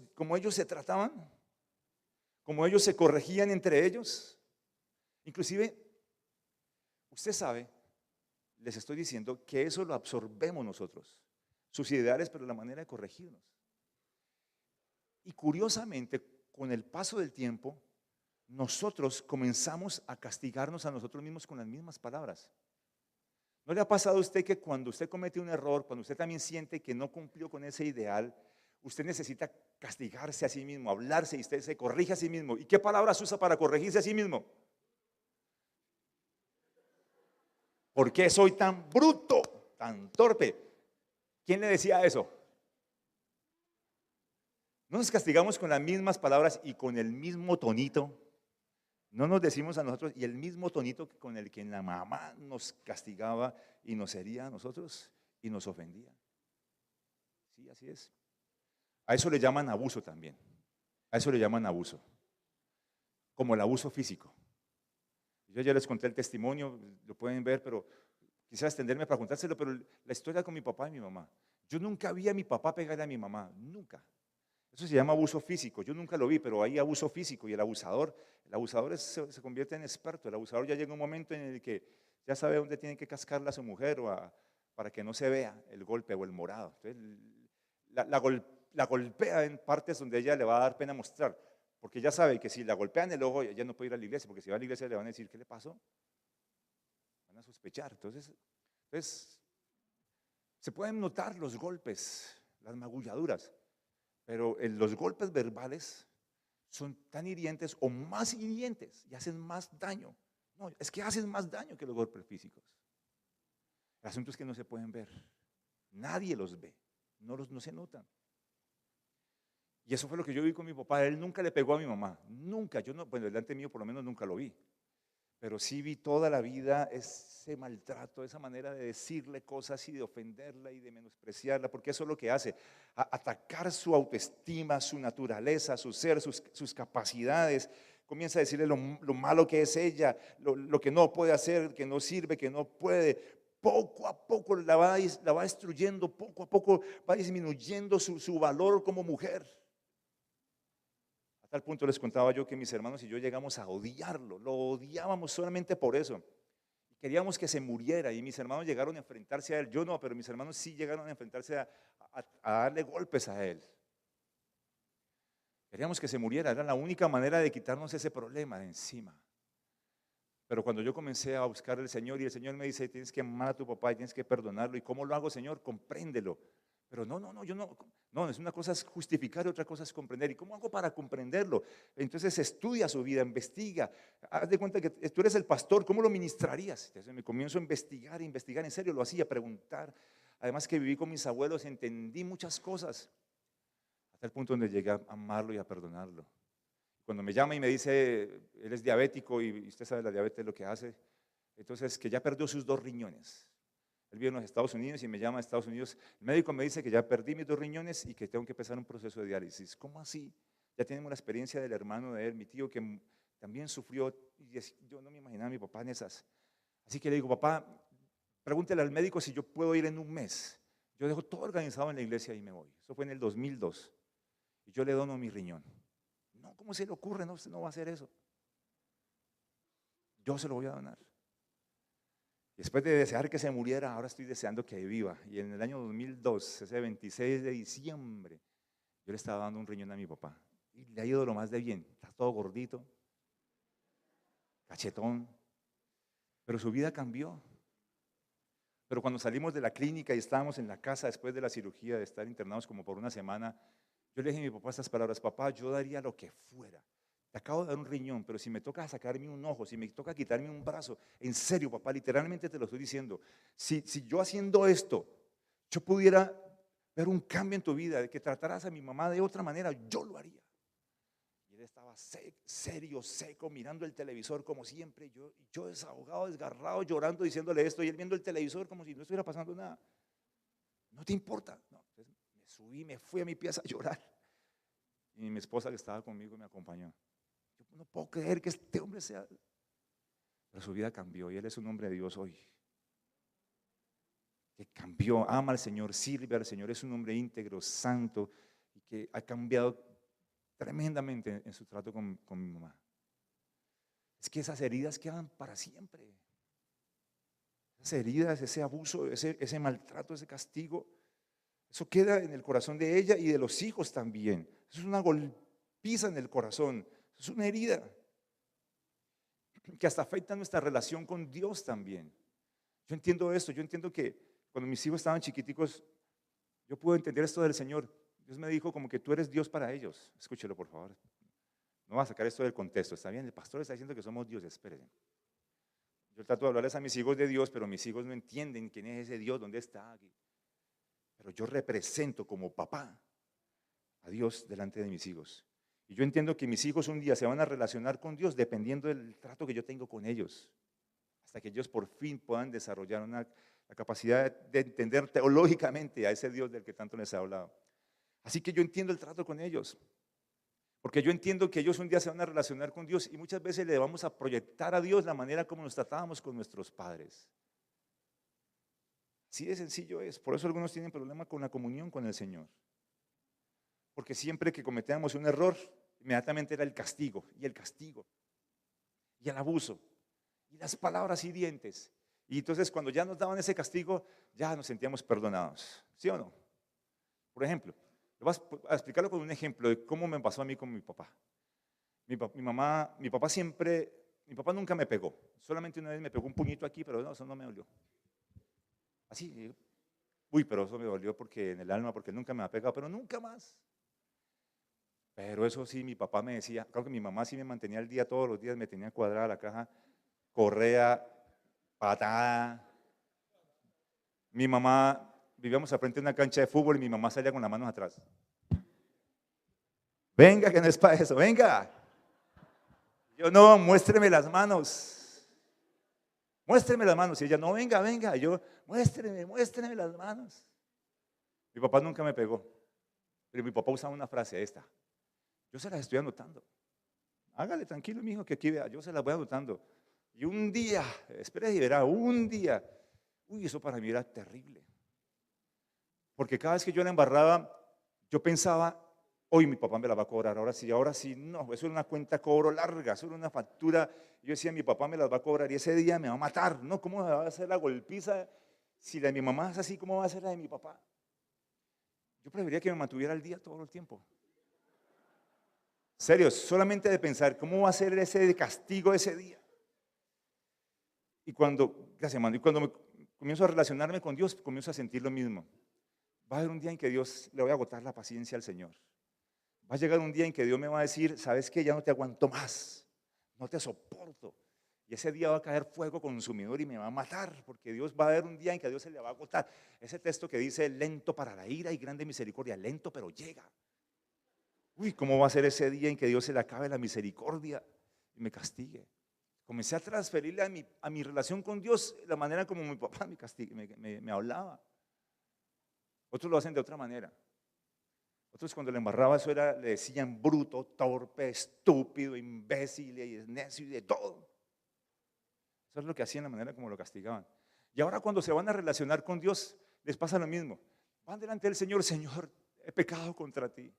se trataban, como ellos se corregían entre ellos. Inclusive, usted sabe, les estoy diciendo que eso lo absorbemos nosotros, sus ideales, pero la manera de corregirnos. Y curiosamente, con el paso del tiempo, nosotros comenzamos a castigarnos a nosotros mismos con las mismas palabras. ¿No le ha pasado a usted que cuando usted comete un error, cuando usted también siente que no cumplió con ese ideal, usted necesita castigarse a sí mismo, hablarse y usted se corrige a sí mismo? ¿Y qué palabras usa para corregirse a sí mismo? ¿Por qué soy tan bruto, tan torpe? ¿Quién le decía eso? No nos castigamos con las mismas palabras y con el mismo tonito. No nos decimos a nosotros y el mismo tonito con el que la mamá nos castigaba y nos hería a nosotros y nos ofendía. Sí, así es. A eso le llaman abuso también. A eso le llaman abuso. Como el abuso físico. Yo ya les conté el testimonio, lo pueden ver, pero quisiera extenderme para contárselo, pero la historia con mi papá y mi mamá. Yo nunca vi a mi papá pegarle a mi mamá, nunca. Eso se llama abuso físico. Yo nunca lo vi, pero hay abuso físico y el abusador se convierte en experto. El abusador ya llega un momento en el que ya sabe dónde tiene que cascarla a su mujer para que no se vea el golpe o el morado. Entonces, la golpea en partes donde ella le va a dar pena mostrar, porque ya sabe que si la golpea en el ojo, ella no puede ir a la iglesia, porque si va a la iglesia le van a decir, ¿qué le pasó? Van a sospechar. Entonces se pueden notar los golpes, las magulladuras. Pero los golpes verbales son tan hirientes o más hirientes y hacen más daño. No, es que hacen más daño que los golpes físicos. El asunto es que no se pueden ver. Nadie los ve, no se notan. Y eso fue lo que yo vi con mi papá. Él nunca le pegó a mi mamá, nunca. Yo no, bueno, delante mío por lo menos nunca lo vi. Pero sí vi toda la vida ese maltrato, esa manera de decirle cosas y de ofenderla y de menospreciarla, porque eso es lo que hace, atacar su autoestima, su naturaleza, su ser, sus capacidades. Comienza a decirle lo malo que es ella, lo que no puede hacer, que no sirve, que no puede. Poco a poco la va destruyendo, poco a poco va disminuyendo su valor como mujer. A tal punto les contaba yo que mis hermanos y yo llegamos a odiarlo, lo odiábamos solamente por eso. Y queríamos que se muriera y mis hermanos llegaron a enfrentarse a él. Yo no, pero mis hermanos sí llegaron a enfrentarse a darle golpes a él. Queríamos que se muriera, era la única manera de quitarnos ese problema de encima. Pero cuando yo comencé a buscar al Señor y el Señor me dice, tienes que amar a tu papá y tienes que perdonarlo. ¿Y cómo lo hago, Señor? Compréndelo. Pero yo no, es una cosa es justificar y otra cosa es comprender. ¿Y cómo hago para comprenderlo? Entonces estudia su vida, investiga. Haz de cuenta que tú eres el pastor, ¿cómo lo ministrarías? Entonces me comienzo a investigar, en serio lo hacía, preguntar. Además que viví con mis abuelos, entendí muchas cosas, hasta el punto donde llegué a amarlo y a perdonarlo. Cuando me llama y me dice, él es diabético y usted sabe la diabetes lo que hace, entonces que ya perdió sus 2 riñones. Él vive en los Estados Unidos y me llama a Estados Unidos. El médico me dice que ya perdí mis 2 riñones y que tengo que empezar un proceso de diálisis. ¿Cómo así? Ya tenemos la experiencia del hermano de él, mi tío, que también sufrió. Y yo no me imaginaba a mi papá en esas. Así que le digo, papá, pregúntele al médico si yo puedo ir en un mes. Yo dejo todo organizado en la iglesia y me voy. Eso fue en el 2002. Y yo le dono mi riñón. No, ¿cómo se le ocurre? No, usted no va a hacer eso. Yo se lo voy a donar. Después de desear que se muriera, ahora estoy deseando que viva. Y en el año 2002, ese 26 de diciembre, yo le estaba dando un riñón a mi papá. Y le ha ido lo más de bien. Está todo gordito, cachetón. Pero su vida cambió. Pero cuando salimos de la clínica y estábamos en la casa después de la cirugía, de estar internados como por una semana, yo le dije a mi papá estas palabras: papá, yo daría lo que fuera. Te acabo de dar un riñón, pero si me toca sacarme un ojo, si me toca quitarme un brazo, en serio, papá, literalmente te lo estoy diciendo. Si yo haciendo esto, yo pudiera ver un cambio en tu vida, de que trataras a mi mamá de otra manera, yo lo haría. Y él estaba serio, seco, mirando el televisor como siempre, yo desahogado, desgarrado, llorando, diciéndole esto, y él viendo el televisor como si no estuviera pasando nada. ¿No te importa? No. Entonces me subí, me fui a mi pieza a llorar. Y mi esposa, que estaba conmigo, me acompañó. Yo no puedo creer que este hombre sea... Pero su vida cambió y él es un hombre de Dios hoy. Que cambió, ama al Señor, sirve al Señor, es un hombre íntegro, santo, y que ha cambiado tremendamente en su trato con mi mamá. Es que esas heridas quedan para siempre. Esas heridas, ese abuso, ese maltrato, ese castigo, eso queda en el corazón de ella y de los hijos también. Eso es una golpiza en el corazón, eso es una herida que hasta afecta nuestra relación con Dios también. Yo entiendo esto, yo entiendo que cuando mis hijos estaban chiquiticos, yo pude entender esto del Señor. Dios me dijo como que tú eres Dios para ellos. Escúchelo, por favor. No va a sacar esto del contexto, está bien, el pastor está diciendo que somos Dios, espérense. Yo trato de hablarles a mis hijos de Dios, pero mis hijos no entienden quién es ese Dios, dónde está. Pero yo represento como papá a Dios delante de mis hijos. Y yo entiendo que mis hijos un día se van a relacionar con Dios dependiendo del trato que yo tengo con ellos, hasta que ellos por fin puedan desarrollar la capacidad de entender teológicamente a ese Dios del que tanto les he hablado. Así que yo entiendo el trato con ellos. Porque yo entiendo que ellos un día se van a relacionar con Dios y muchas veces le vamos a proyectar a Dios la manera como nos tratábamos con nuestros padres. Así de sencillo es. Por eso algunos tienen problema con la comunión con el Señor. Porque siempre que cometíamos un error, inmediatamente era el castigo y el castigo y el abuso y las palabras hirientes. Y entonces cuando ya nos daban ese castigo, ya nos sentíamos perdonados. ¿Sí o no? Por ejemplo, le voy a explicarlo con un ejemplo de cómo me pasó a mí con mi papá. Mi papá nunca me pegó. Solamente una vez me pegó un puñito aquí, pero no, eso no me dolió. Así, uy, pero eso me dolió porque en el alma, porque nunca me ha pegado, pero nunca más. Pero eso sí, mi papá me decía, creo que mi mamá sí me mantenía al día todos los días, me tenía cuadrada la caja, correa, patada. Mi mamá, vivíamos al frente de una cancha de fútbol y mi mamá salía con las manos atrás. Venga, que no es para eso, venga. Yo no, muéstreme las manos. Muéstreme las manos. Y ella, no, venga, venga. Yo, muéstreme las manos. Mi papá nunca me pegó. Pero mi papá usaba una frase esta. Yo se las estoy anotando. Hágale tranquilo, mijo, que aquí vea. Yo se las voy anotando. Y un día, espere y verá, un día. Uy, eso para mí era terrible. Porque cada vez que yo la embarraba, yo pensaba, hoy mi papá me la va a cobrar, ahora sí, no, eso era una cuenta cobro larga, eso era una factura. Yo decía, mi papá me las va a cobrar y ese día me va a matar, ¿no? ¿Cómo me va a hacer la golpiza? Si la de mi mamá es así, ¿cómo va a ser la de mi papá? Yo preferiría que me mantuviera al día todo el tiempo. Serio, solamente de pensar, ¿cómo va a ser ese castigo ese día? Y gracias, hermano, y cuando me comienzo a relacionarme con Dios, comienzo a sentir lo mismo. Va a haber un día en que Dios le voy a agotar la paciencia al Señor. Va a llegar un día en que Dios me va a decir, ¿sabes qué? Ya no te aguanto más, no te soporto. Y ese día va a caer fuego consumidor y me va a matar, porque Dios va a haber un día en que a Dios se le va a agotar. Ese texto que dice, lento para la ira y grande misericordia, lento pero llega. Uy, ¿cómo va a ser ese día en que Dios se le acabe la misericordia y me castigue? Comencé a transferirle a mi relación con Dios la manera como mi papá me hablaba. Otros lo hacen de otra manera. Otros cuando le embarraba eso le decían bruto, torpe, estúpido, imbécil, y necio y de todo. Eso es lo que hacían, la manera como lo castigaban. Y ahora cuando se van a relacionar con Dios, les pasa lo mismo. Van delante del Señor, Señor, he pecado contra ti.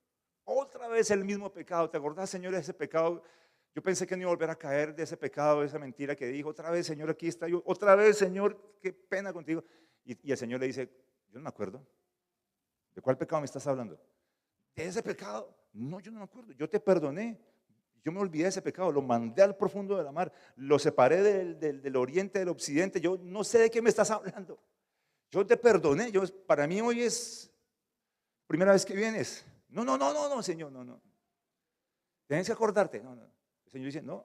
Otra vez el mismo pecado. ¿Te acordás, Señor, de ese pecado? Yo pensé que no iba a volver a caer de ese pecado, de esa mentira que dijo. Otra vez, Señor, aquí está yo. Otra vez, Señor, qué pena contigo. Y el Señor le dice, yo no me acuerdo. ¿De cuál pecado me estás hablando? ¿De ese pecado? No, yo no me acuerdo. Yo te perdoné. Yo me olvidé de ese pecado. Lo mandé al profundo de la mar. Lo separé del oriente, del occidente. Yo no sé de qué me estás hablando. Yo te perdoné. Para mí hoy es primera vez que vienes. No, Señor, no. Tienes que acordarte. No. El Señor dice, no.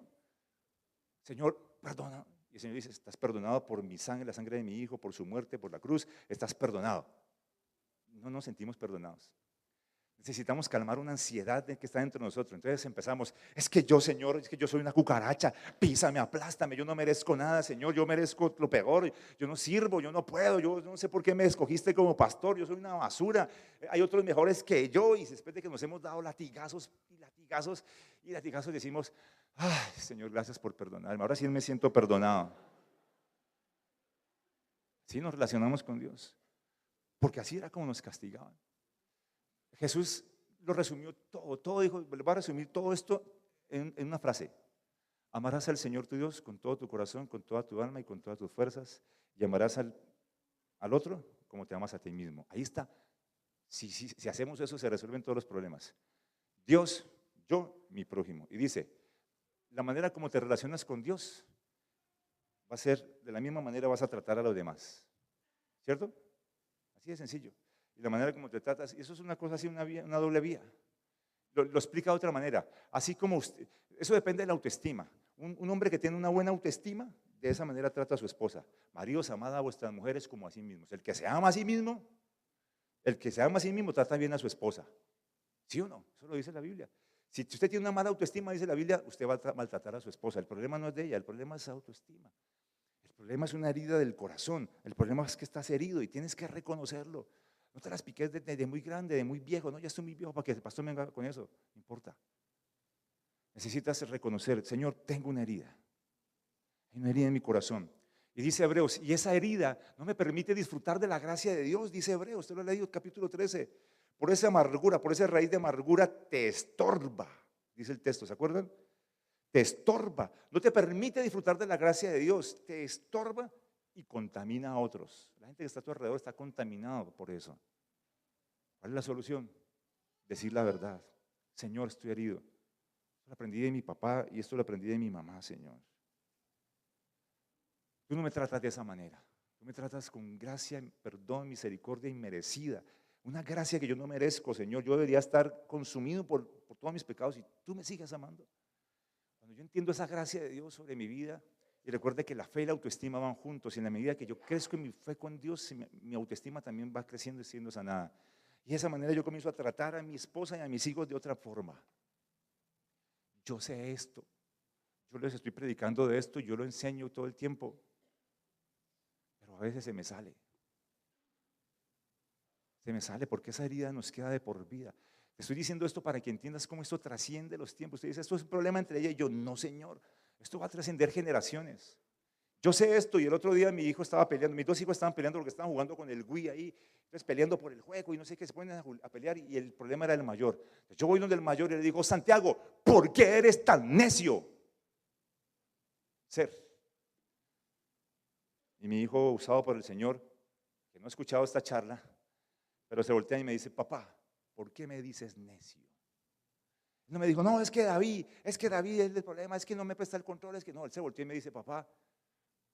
Señor, perdona. Y el Señor dice, estás perdonado por mi sangre, la sangre de mi hijo, por su muerte, por la cruz. Estás perdonado. No nos sentimos perdonados. Necesitamos calmar una ansiedad que está dentro de nosotros. Entonces empezamos, es que yo, Señor, es que yo soy una cucaracha, písame, aplástame, yo no merezco nada, Señor, yo merezco lo peor, yo no sirvo, yo no puedo, yo no sé por qué me escogiste como pastor, yo soy una basura, hay otros mejores que yo. Y después de que nos hemos dado latigazos decimos, ay, Señor, gracias por perdonarme, ahora sí me siento perdonado. Así nos relacionamos con Dios, porque así era como nos castigaban. Jesús lo resumió todo dijo, le va a resumir todo esto en una frase. Amarás al Señor tu Dios con todo tu corazón, con toda tu alma y con todas tus fuerzas, y amarás al otro como te amas a ti mismo. Ahí está. Si hacemos eso, se resuelven todos los problemas. Dios, yo, mi prójimo. Y dice, la manera como te relacionas con Dios va a ser, de la misma manera vas a tratar a los demás. ¿Cierto? Así de sencillo. Y la manera como te tratas, y eso es una cosa así, una doble vía. Lo explica de otra manera. Así como usted, eso depende de la autoestima. Un hombre que tiene una buena autoestima, de esa manera trata a su esposa. Maridos, amad a vuestras mujeres como a sí mismos. El que se ama a sí mismo trata bien a su esposa. ¿Sí o no? Eso lo dice la Biblia. Si usted tiene una mala autoestima, dice la Biblia, usted va a maltratar a su esposa. El problema no es de ella, el problema es autoestima. El problema es una herida del corazón. El problema es que estás herido y tienes que reconocerlo. No te las piques de muy grande, de muy viejo. No, ya estoy muy viejo para que el pastor me venga con eso. No importa. Necesitas reconocer, Señor, tengo una herida. Hay una herida en mi corazón. Y dice Hebreos, y esa herida no me permite disfrutar de la gracia de Dios, dice Hebreos, usted lo ha leído, capítulo 13. Por esa amargura, por esa raíz de amargura te estorba, dice el texto, ¿se acuerdan? Te estorba, no te permite disfrutar de la gracia de Dios, te estorba y contamina a otros. La gente que está a tu alrededor está contaminado por eso. ¿Cuál es la solución? Decir la verdad. Señor, estoy herido. Esto lo aprendí de mi papá y esto lo aprendí de mi mamá, Señor. Tú no me tratas de esa manera. Tú me tratas con gracia, perdón, misericordia inmerecida. Una gracia que yo no merezco, Señor. Yo debería estar consumido por todos mis pecados y tú me sigues amando. Cuando yo entiendo esa gracia de Dios sobre mi vida, y recuerde que la fe y la autoestima van juntos, y en la medida que yo crezco en mi fe con Dios, mi autoestima también va creciendo y siendo sanada. Y de esa manera yo comienzo a tratar a mi esposa y a mis hijos de otra forma. Yo sé esto. Yo les estoy predicando de esto, yo lo enseño todo el tiempo. Pero a veces se me sale. Se me sale porque esa herida nos queda de por vida. Te estoy diciendo esto para que entiendas cómo esto trasciende los tiempos. Usted dice, esto es un problema entre ella y yo. No, Señor, esto va a trascender generaciones. Yo sé esto y el otro día mi hijo estaba peleando, mis dos hijos estaban peleando porque estaban jugando con el Wii ahí, entonces peleando por el juego y no sé qué, se ponen a pelear y el problema era el mayor. Entonces yo voy donde el mayor y le digo, Santiago, ¿por qué eres tan necio? Ser. Y mi hijo, usado por el Señor, que no ha escuchado esta charla, pero se voltea y me dice, papá, ¿por qué me dices necio? No me dijo, no, es que David es el problema, es que no me presta el control, es que no, él se volteó y me dice, papá,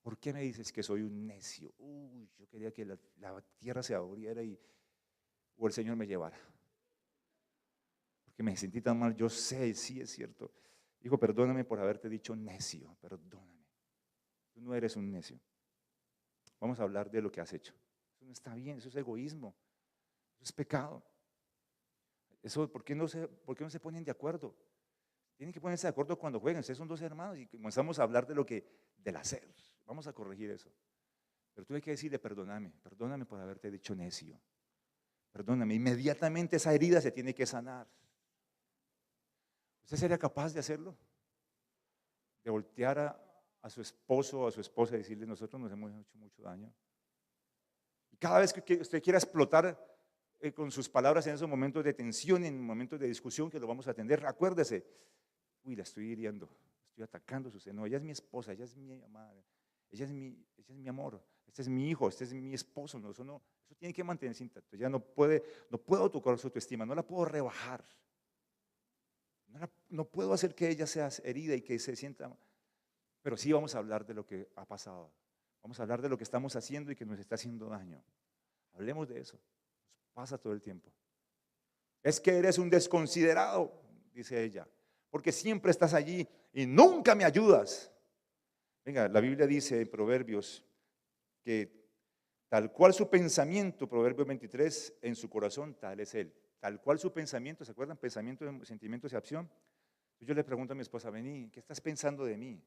¿por qué me dices que soy un necio? Uy, yo quería que la tierra se abriera o el Señor me llevara. Porque me sentí tan mal, yo sé, sí es cierto. Dijo, perdóname por haberte dicho necio, perdóname. Tú no eres un necio. Vamos a hablar de lo que has hecho. Eso no está bien, eso es egoísmo, eso es pecado. Eso, ¿por qué no se ponen de acuerdo? Tienen que ponerse de acuerdo cuando jueguen. Ustedes son dos hermanos y comenzamos a hablar del hacer. Vamos a corregir eso. Pero tú hay que decirle, perdóname por haberte dicho necio. Perdóname. Inmediatamente esa herida se tiene que sanar. ¿Usted sería capaz de hacerlo? De voltear a su esposo o a su esposa y decirle, nosotros nos hemos hecho mucho daño. Y cada vez que usted quiera explotar con sus palabras en esos momentos de tensión, en momentos de discusión que lo vamos a atender, acuérdese, uy, la estoy hiriendo, estoy atacando su seno. No, ella es mi esposa, ella es mi amada, ella es mi amor, este es mi hijo, este es mi esposo. No, eso tiene que mantenerse intacto. Ella no puedo tocar su autoestima, no la puedo rebajar. No puedo hacer que ella sea herida y que se sienta. Pero sí vamos a hablar de lo que ha pasado. Vamos a hablar de lo que estamos haciendo y que nos está haciendo daño. Hablemos de eso. Nos pasa todo el tiempo. Es que eres un desconsiderado, dice ella, porque siempre estás allí y nunca me ayudas. Venga, la Biblia dice en Proverbios que tal cual su pensamiento, Proverbios 23, en su corazón, tal es él. Tal cual su pensamiento, ¿se acuerdan? Pensamiento, sentimientos y acción. Yo le pregunto a mi esposa, vení, ¿qué estás pensando de mí?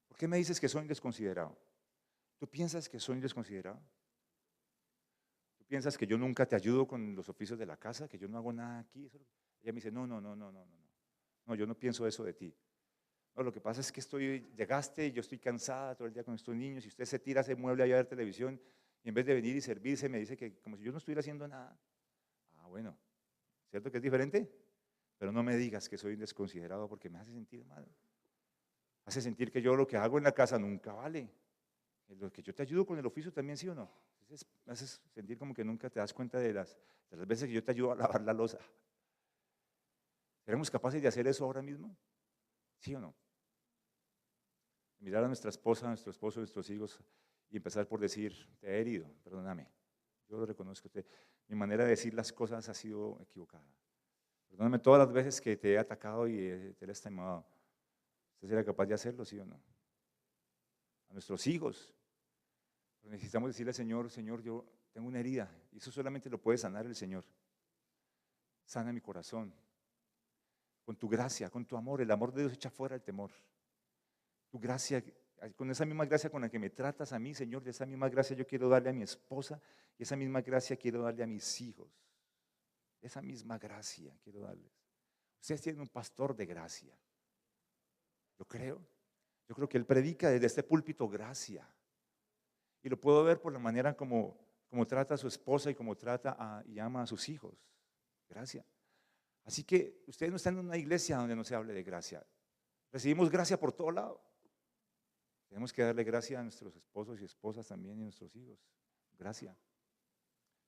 ¿Por qué me dices que soy un desconsiderado? ¿Tú piensas que soy un desconsiderado? ¿Tú piensas que yo nunca te ayudo con los oficios de la casa, que yo no hago nada aquí? Ella me dice, no, yo no pienso eso de ti. No, lo que pasa es que llegaste y yo estoy cansada todo el día con estos niños y usted se tira a ese mueble allá a ver televisión y en vez de venir y servirse me dice que como si yo no estuviera haciendo nada. Ah, bueno, ¿cierto que es diferente? Pero no me digas que soy un desconsiderado porque me hace sentir mal. Hace sentir que yo lo que hago en la casa nunca vale. Lo que yo te ayudo con el oficio también, ¿sí o no? Entonces me haces sentir como que nunca te das cuenta de las veces que yo te ayudo a lavar la loza. ¿Seremos capaces de hacer eso ahora mismo? ¿Sí o no? Mirar a nuestra esposa, a nuestro esposo, a nuestros hijos y empezar por decir, te he herido, perdóname. Yo lo reconozco. Mi manera de decir las cosas ha sido equivocada. Perdóname todas las veces que te he atacado y te he lastimado. ¿Usted será capaz de hacerlo, sí o no? A nuestros hijos. Pero necesitamos decirle al Señor, Señor, yo tengo una herida y eso solamente lo puede sanar el Señor. Sana mi corazón. Con tu gracia, con tu amor. El amor de Dios echa fuera el temor. Tu gracia, con esa misma gracia con la que me tratas a mí, Señor, de esa misma gracia yo quiero darle a mi esposa y esa misma gracia quiero darle a mis hijos. Esa misma gracia quiero darles. Ustedes tienen un pastor de gracia. Lo creo. Yo creo que él predica desde este púlpito gracia. Y lo puedo ver por la manera como trata a su esposa y como trata y ama a sus hijos. Gracia. Así que ustedes no están en una iglesia donde no se hable de gracia. Recibimos gracia por todo lado. Tenemos que darle gracia a nuestros esposos y esposas también y a nuestros hijos. Gracia.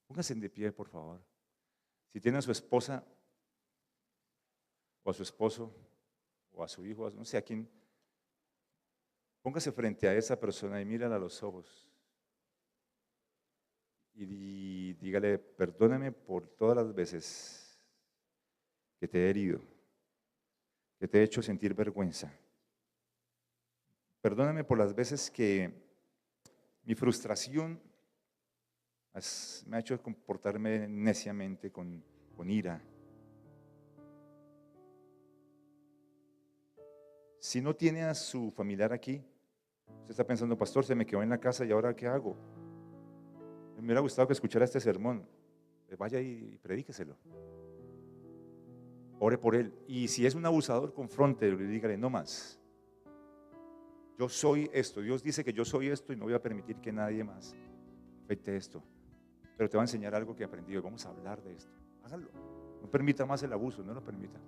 Pónganse de pie, por favor. Si tiene a su esposa o a su esposo o a su hijo, no sé a quién, póngase frente a esa persona y mírala a los ojos y dígale: perdóname por todas las veces que te he herido, que te he hecho sentir vergüenza. Perdóname por las veces que mi frustración me ha hecho comportarme neciamente, con ira. Si no tiene a su familiar aquí, usted está pensando: pastor, se me quedó en la casa y ahora ¿qué hago? Me hubiera gustado que escuchara este sermón. Vaya y predíqueselo. Ore por él. Y si es un abusador, confróntelo y dígale: no más. Yo soy esto. Dios dice que yo soy esto y no voy a permitir que nadie más afecte esto. Pero te va a enseñar algo que he aprendido. Vamos a hablar de esto. Hágalo. No permita más el abuso, no lo permita.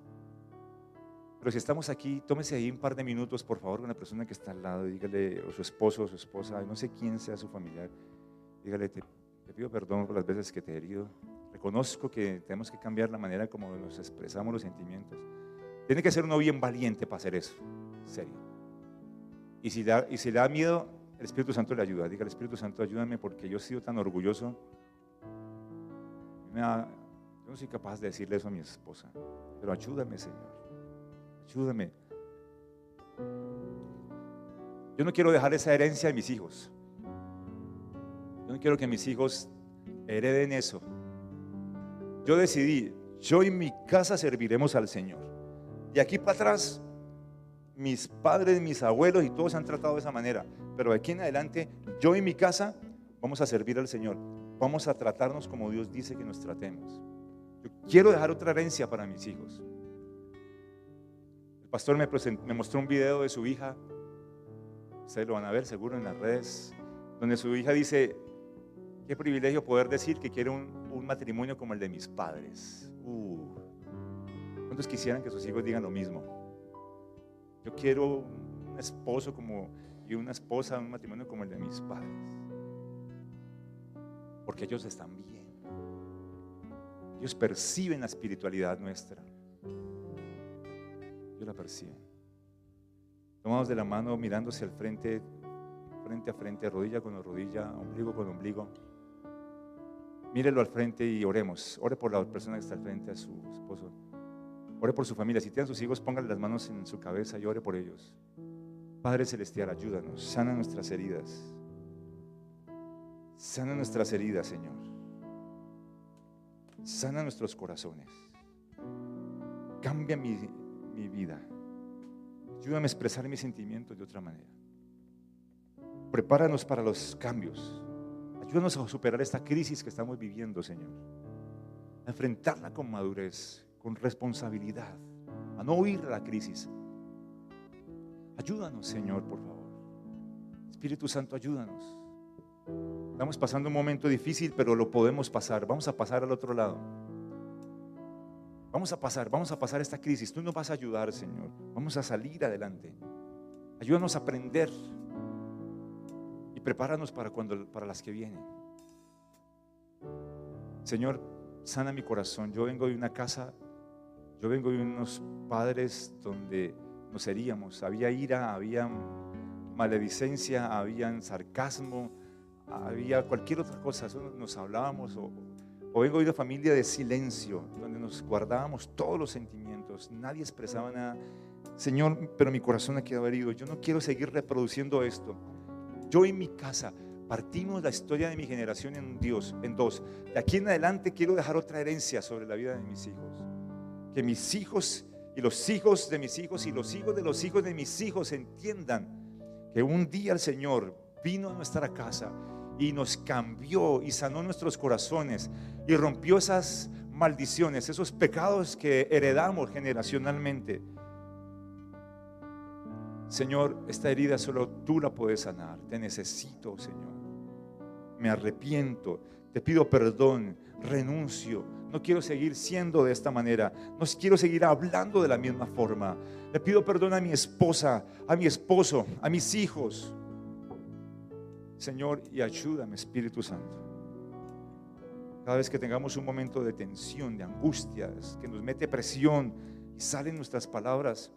Pero si estamos aquí, tómese ahí un par de minutos, por favor, con la persona que está al lado. Dígale, o su esposo o su esposa, no sé quién sea su familiar. Dígale: te pido perdón por las veces que te he herido. Reconozco que tenemos que cambiar la manera como nos expresamos los sentimientos. Tiene que ser uno bien valiente para hacer eso. En serio. Y si le da miedo, el Espíritu Santo le ayuda. Diga: el Espíritu Santo, ayúdame porque yo he sido tan orgulloso. Yo no soy capaz de decirle eso a mi esposa. Pero ayúdame, Señor. Ayúdame. Yo no quiero dejar esa herencia a mis hijos. Yo no quiero que mis hijos hereden eso. Yo decidí: yo y mi casa serviremos al Señor. Y aquí para atrás, mis padres, mis abuelos y todos han tratado de esa manera. Pero de aquí en adelante, yo y mi casa vamos a servir al Señor. Vamos a tratarnos como Dios dice que nos tratemos. Yo quiero dejar otra herencia para mis hijos. El pastor me mostró un video de su hija. Ustedes lo van a ver seguro en las redes, donde su hija dice: qué privilegio poder decir que quiere un matrimonio como el de mis padres. ¿Cuántos quisieran que sus hijos digan lo mismo? Yo quiero un esposo y una esposa, un matrimonio como el de mis padres. Porque ellos están bien. Ellos perciben la espiritualidad nuestra. Ellos la perciben. Tomados de la mano, mirándose al frente, frente a frente, rodilla con rodilla, ombligo con ombligo. Mírelo al frente y oremos. Ore por la persona que está al frente, a su esposo. Ore por su familia. Si tienen sus hijos, pónganle las manos en su cabeza y ore por ellos. Padre Celestial, ayúdanos. Sana nuestras heridas. Sana nuestras heridas, Señor. Sana nuestros corazones. Cambia mi vida. Ayúdame a expresar mis sentimientos de otra manera. Prepáranos para los cambios. Ayúdanos a superar esta crisis que estamos viviendo, Señor. A enfrentarla con madurez, con responsabilidad, a no huir de la crisis. Ayúdanos, Señor, por favor. Espíritu Santo, ayúdanos. Estamos pasando un momento difícil, pero lo podemos pasar. Vamos a pasar al otro lado. Vamos a pasar esta crisis. Tú nos vas a ayudar, Señor. Vamos a salir adelante. Ayúdanos a aprender y prepáranos para las que vienen. Señor, sana mi corazón. Yo vengo de una casa, yo vengo de unos padres donde nos heríamos. Había ira, había maledicencia, había sarcasmo, había cualquier otra cosa. Eso nos hablábamos. O vengo de una familia de silencio, donde nos guardábamos todos los sentimientos. Nadie expresaba nada. Señor, pero mi corazón ha quedado herido. Yo no quiero seguir reproduciendo esto. Yo y mi casa partimos la historia de mi generación en dos. De aquí en adelante quiero dejar otra herencia sobre la vida de mis hijos. Que mis hijos y los hijos de mis hijos y los hijos de los hijos de mis hijos entiendan que un día el Señor vino a nuestra casa y nos cambió y sanó nuestros corazones y rompió esas maldiciones, esos pecados que heredamos generacionalmente. Señor, esta herida solo tú la puedes sanar. Te necesito, Señor. Me arrepiento, te pido perdón, renuncio. No quiero seguir siendo de esta manera. No quiero seguir hablando de la misma forma. Le pido perdón a mi esposa, a mi esposo, a mis hijos. Señor, y ayúdame, Espíritu Santo. Cada vez que tengamos un momento de tensión, de angustias, que nos mete presión y salen nuestras palabras,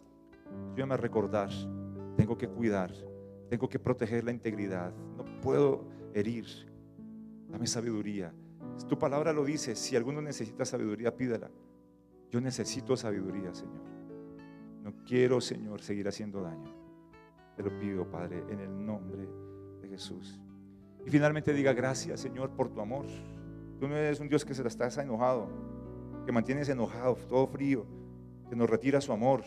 ayúdame a recordar, tengo que cuidar, tengo que proteger la integridad, no puedo herir. Dame sabiduría. Tu palabra lo dice, si alguno necesita sabiduría, pídala. Yo necesito sabiduría, Señor. No quiero, Señor, seguir haciendo daño. Te lo pido, Padre, en el nombre de Jesús. Y finalmente diga gracias, Señor, por tu amor. Tú no eres un Dios que se la estás enojado, que mantienes enojado, todo frío, que nos retira su amor.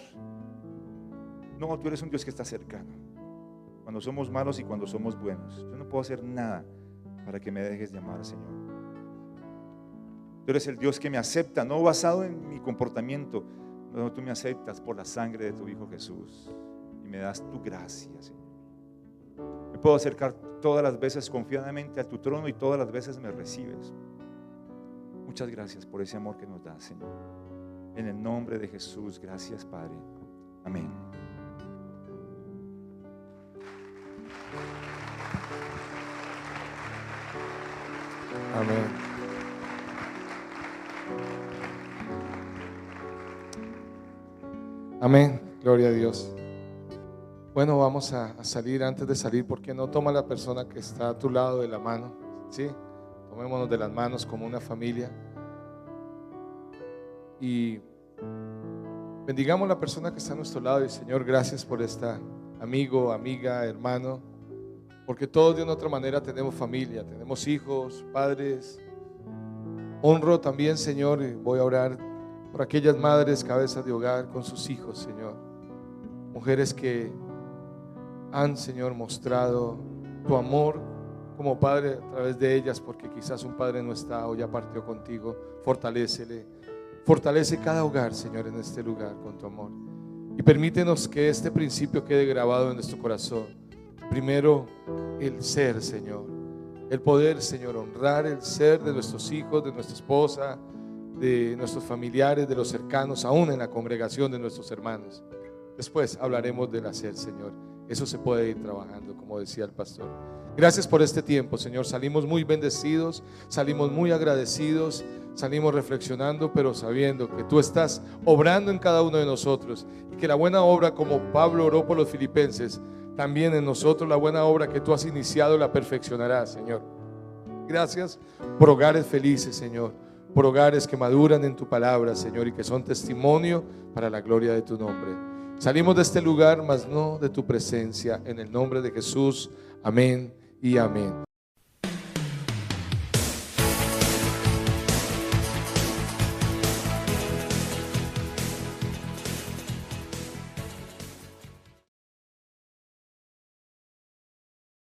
No, tú eres un Dios que está cercano, cuando somos malos y cuando somos buenos. Yo no puedo hacer nada para que me dejes de amar, Señor. Tú eres el Dios que me acepta, no basado en mi comportamiento, no, tú me aceptas por la sangre de tu Hijo Jesús y me das tu gracia, Señor. Me puedo acercar todas las veces confiadamente a tu trono y todas las veces me recibes. Muchas gracias por ese amor que nos das, Señor. En el nombre de Jesús, gracias, Padre. Amén. Amén. Amén. Gloria a Dios. Bueno, vamos a salir. Antes de salir, ¿por qué no toma la persona que está a tu lado de la mano? ¿Sí? Tomémonos de las manos como una familia y bendigamos a la persona que está a nuestro lado. Y Señor, gracias por esta amigo, amiga, hermano, porque todos de una otra manera tenemos familia, tenemos hijos, padres. Honro también, Señor, y voy a orar por aquellas madres, cabezas de hogar con sus hijos, Señor. Mujeres que han, Señor, mostrado tu amor como padre a través de ellas, porque quizás un padre no está o ya partió contigo. Fortalécele, fortalece cada hogar, Señor, en este lugar con tu amor. Y permítenos que este principio quede grabado en nuestro corazón. Primero, el ser, Señor, el poder, Señor, honrar el ser de nuestros hijos, de nuestra esposa, de nuestros familiares, de los cercanos, aún en la congregación de nuestros hermanos. Después hablaremos del hacer, Señor. Eso se puede ir trabajando, como decía el pastor. Gracias por este tiempo, Señor. Salimos muy bendecidos, salimos muy agradecidos, salimos reflexionando, pero sabiendo que tú estás obrando en cada uno de nosotros y que la buena obra, como Pablo oró por los filipenses, también en nosotros la buena obra que tú has iniciado la perfeccionarás, Señor. Gracias por hogares felices, Señor, por hogares que maduran en tu palabra, Señor, y que son testimonio para la gloria de tu nombre. Salimos de este lugar, mas no de tu presencia, en el nombre de Jesús. Amén y amén.